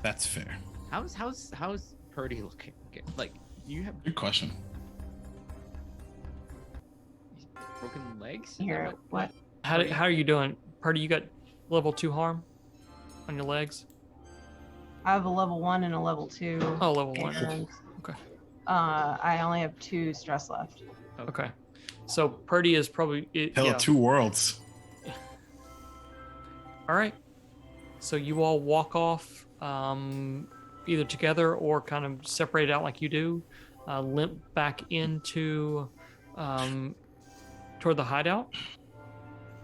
that's fair. How's Purdy looking? Like, you have Good question. broken legs? Is that Here, what? How are you doing? Purdy, you got level 2 harm on your legs? I have a level 1 and a level 2. Oh, level 1. And, Okay. I only have 2 stress left. Okay. So Purdy is probably Hell, yeah. 2 worlds. All right. So you all walk off, either together or kind of separate out like you do, limp back into toward the hideout,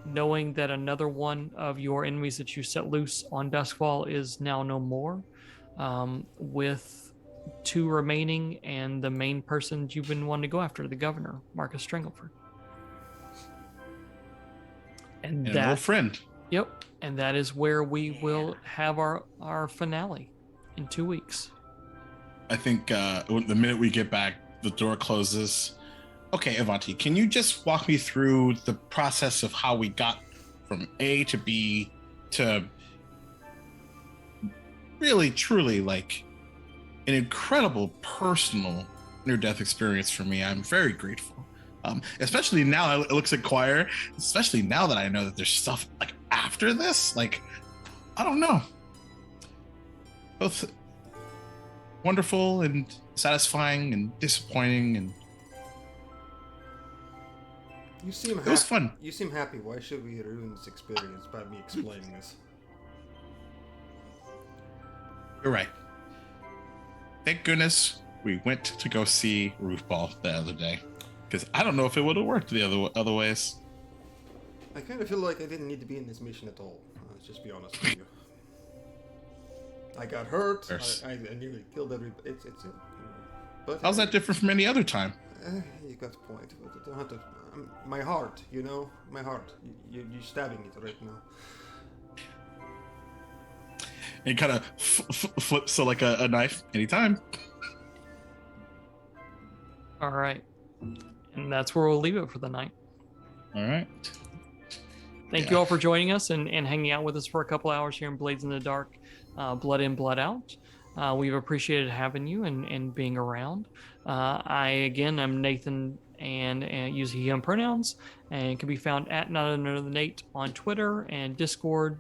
knowing that another one of your enemies that you set loose on Duskfall is now no more, with 2 remaining and the main person you've been wanting to go after, the governor, Marcus Strangleford. And And an old friend. Yep, and that is where we will have our finale in 2 weeks. I think the minute we get back, the door closes. Okay, Avanti, can you just walk me through the process of how we got from A to B to really, truly like an incredible personal near-death experience for me? I'm very grateful. Especially now, it looks like Choir, especially now that I know that there's stuff like after this, like, I don't know. Both wonderful and satisfying and disappointing, and You seem it was fun. You seem happy. Why should we ruin this experience by me explaining this? You're right. Thank goodness we went to go see Roofball the other day, because I don't know if it would have worked the other ways. I kind of feel like I didn't need to be in this mission at all. Let's just be honest with you. I got hurt. I nearly killed everybody. It's it. But How's that different from any other time? You got the point. But I don't have to. My heart, you know, my heart. You're stabbing it right now. And kind of flips so like a knife anytime. All right, and that's where we'll leave it for the night. All right. Thank you all for joining us and hanging out with us for a couple hours here in Blades in the Dark, Blood In, Blood Out. We've appreciated having you and being around. I'm Nathan and use he, him pronouns, and can be found at Not Another Nate on Twitter and Discord,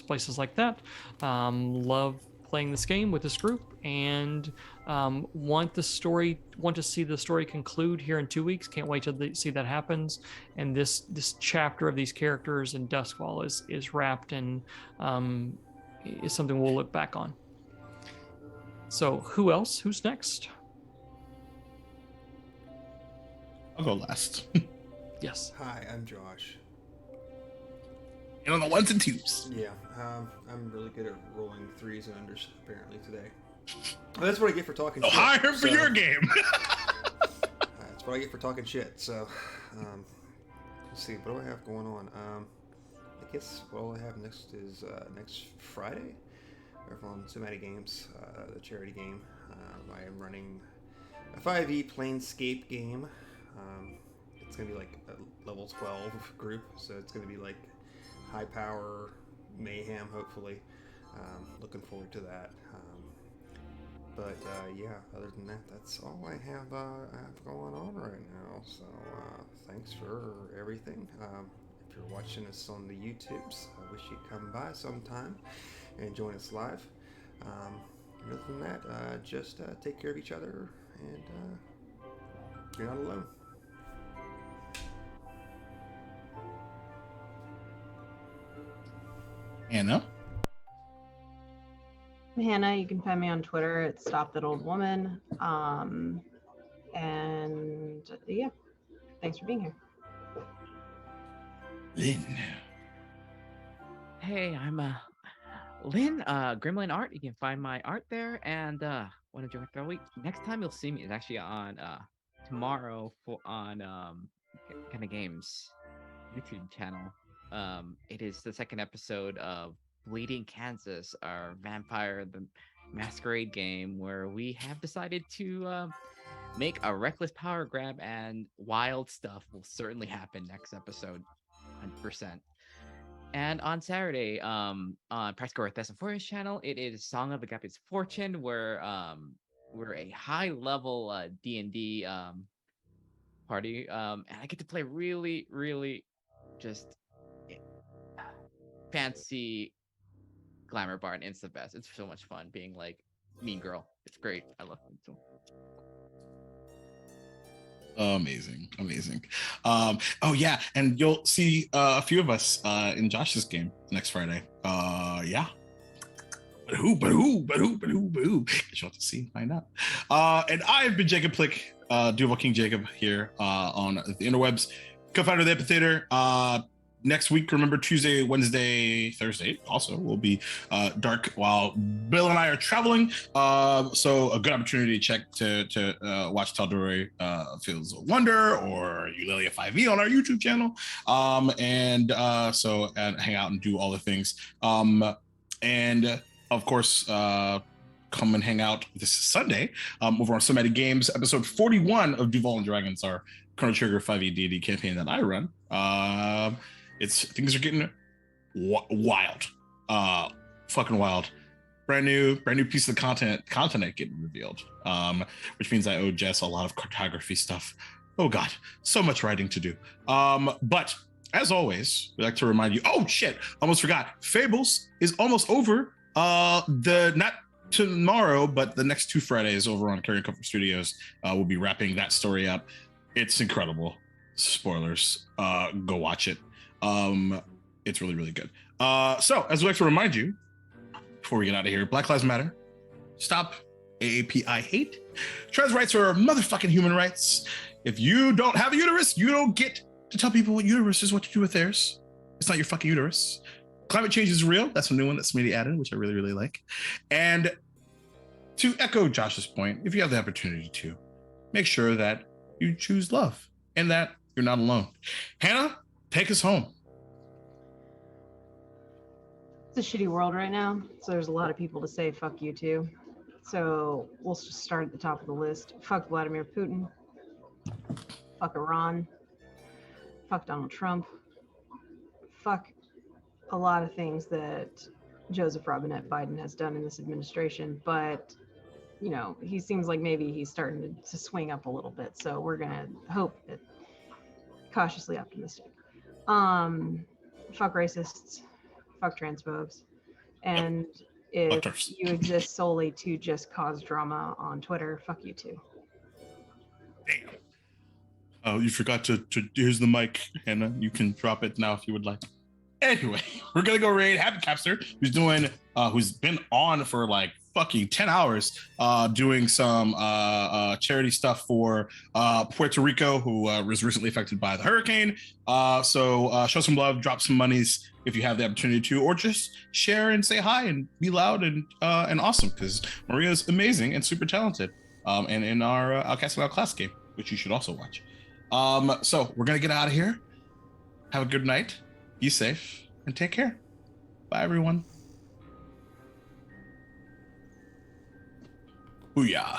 places like that. Love playing this game with this group and want to see the story conclude here in 2 weeks. Can't wait to see that happens. And this chapter of these characters in Duskfall is wrapped and is something we'll look back on. So who else? Who's next? I'll go last. Yes. Hi, I'm Josh. And on the ones and twos. Yeah, I'm really good at rolling 3s and unders apparently today. That's what I get for talking shit. Hire for your game. That's what I get for talking shit. So, let's see. What do I have going on? I guess all I have next is next Friday. Over on Somatic Games, the charity game. I am running a 5e Planescape game. It's gonna be like a level 12 group, so it's gonna be like high power mayhem, hopefully. Looking forward to that. But yeah, other than that, that's all I have going on right now. So thanks for everything. If you're watching us on the YouTubes, I wish you'd come by sometime and join us live. Other than that, just take care of each other, and you're not alone. Anna? Hannah, you can find me on Twitter at Stop That Old Woman. And yeah, thanks for being here. Lynn. Hey, I'm Lynn, Gremlin Art. You can find my art there. And want to join the week? Next time you'll see me is actually on tomorrow on Kind of Games YouTube channel. It is the second episode of Bleeding Kansas, our Vampire the Masquerade game, where we have decided to make a reckless power grab, and wild stuff will certainly happen next episode, 100%. And on Saturday, on Practical Earth Forest channel, it is Song of Agape's Fortune, where we're a high level D&D party, and I get to play really, really just fancy glamour bar, and it's the best. It's so much fun being like mean girl. It's great. I love it. So. Amazing. Oh yeah, and you'll see a few of us in Josh's game next Friday. Yeah. But who? You'll have to see and find out. And I've been Jacob Plick, Duval King Jacob here on the interwebs, co-founder of the Amphitheater. Next week, remember, Tuesday, Wednesday, Thursday also will be dark while Bill and I are traveling. So a good opportunity to check to watch Tal'Dorei Fields of Wonder or Eulalia 5e on our YouTube channel. And hang out and do all the things. And of course, come and hang out this Sunday over on Cinematic Games, episode 41 of Duval and Dragons, our Chrono Trigger 5e D&D campaign that I run. Things are getting wild, fucking wild. Brand new piece of continent getting revealed, which means I owe Jess a lot of cartography stuff. Oh God, so much writing to do. But as always, we like to remind you. Oh shit, almost forgot. Fables is almost over. Not tomorrow, but the next 2 Fridays over on Carrion Comfort Studios. We'll be wrapping that story up. It's incredible. Spoilers. Go watch it. It's really, really good. So as we like to remind you, before we get out of here, Black Lives Matter. Stop AAPI hate. Trans rights are motherfucking human rights. If you don't have a uterus, you don't get to tell people what uterus is, what to do with theirs. It's not your fucking uterus. Climate change is real. That's a new one that somebody added, which I really, really like. And to echo Josh's point, if you have the opportunity to, make sure that you choose love and that you're not alone. Hannah, take us home. It's a shitty world right now, so there's a lot of people to say fuck you to. So we'll just start at the top of the list. Fuck Vladimir Putin. Fuck Iran. Fuck Donald Trump. Fuck a lot of things that Joseph Robinette Biden has done in this administration, but you know, he seems like maybe he's starting to swing up a little bit. So we're gonna hope that, cautiously optimistic. Fuck racists, fuck transphobes, and if you exist solely to just cause drama on Twitter, fuck you too. Damn. Oh, you forgot to here's the mic, Hannah. You can drop it now if you would like. Anyway, we're gonna go raid Happy Capster, who's been on for like fucking 10 hours doing some charity stuff for Puerto Rico, who was recently affected by the hurricane. So show some love, drop some monies if you have the opportunity to, or just share and say hi and be loud and awesome, because Maria's amazing and super talented. And in our Outcast and Outclass game, which you should also watch. So we're gonna get out of here. Have a good night. Be safe and take care. Bye, everyone. Booyah.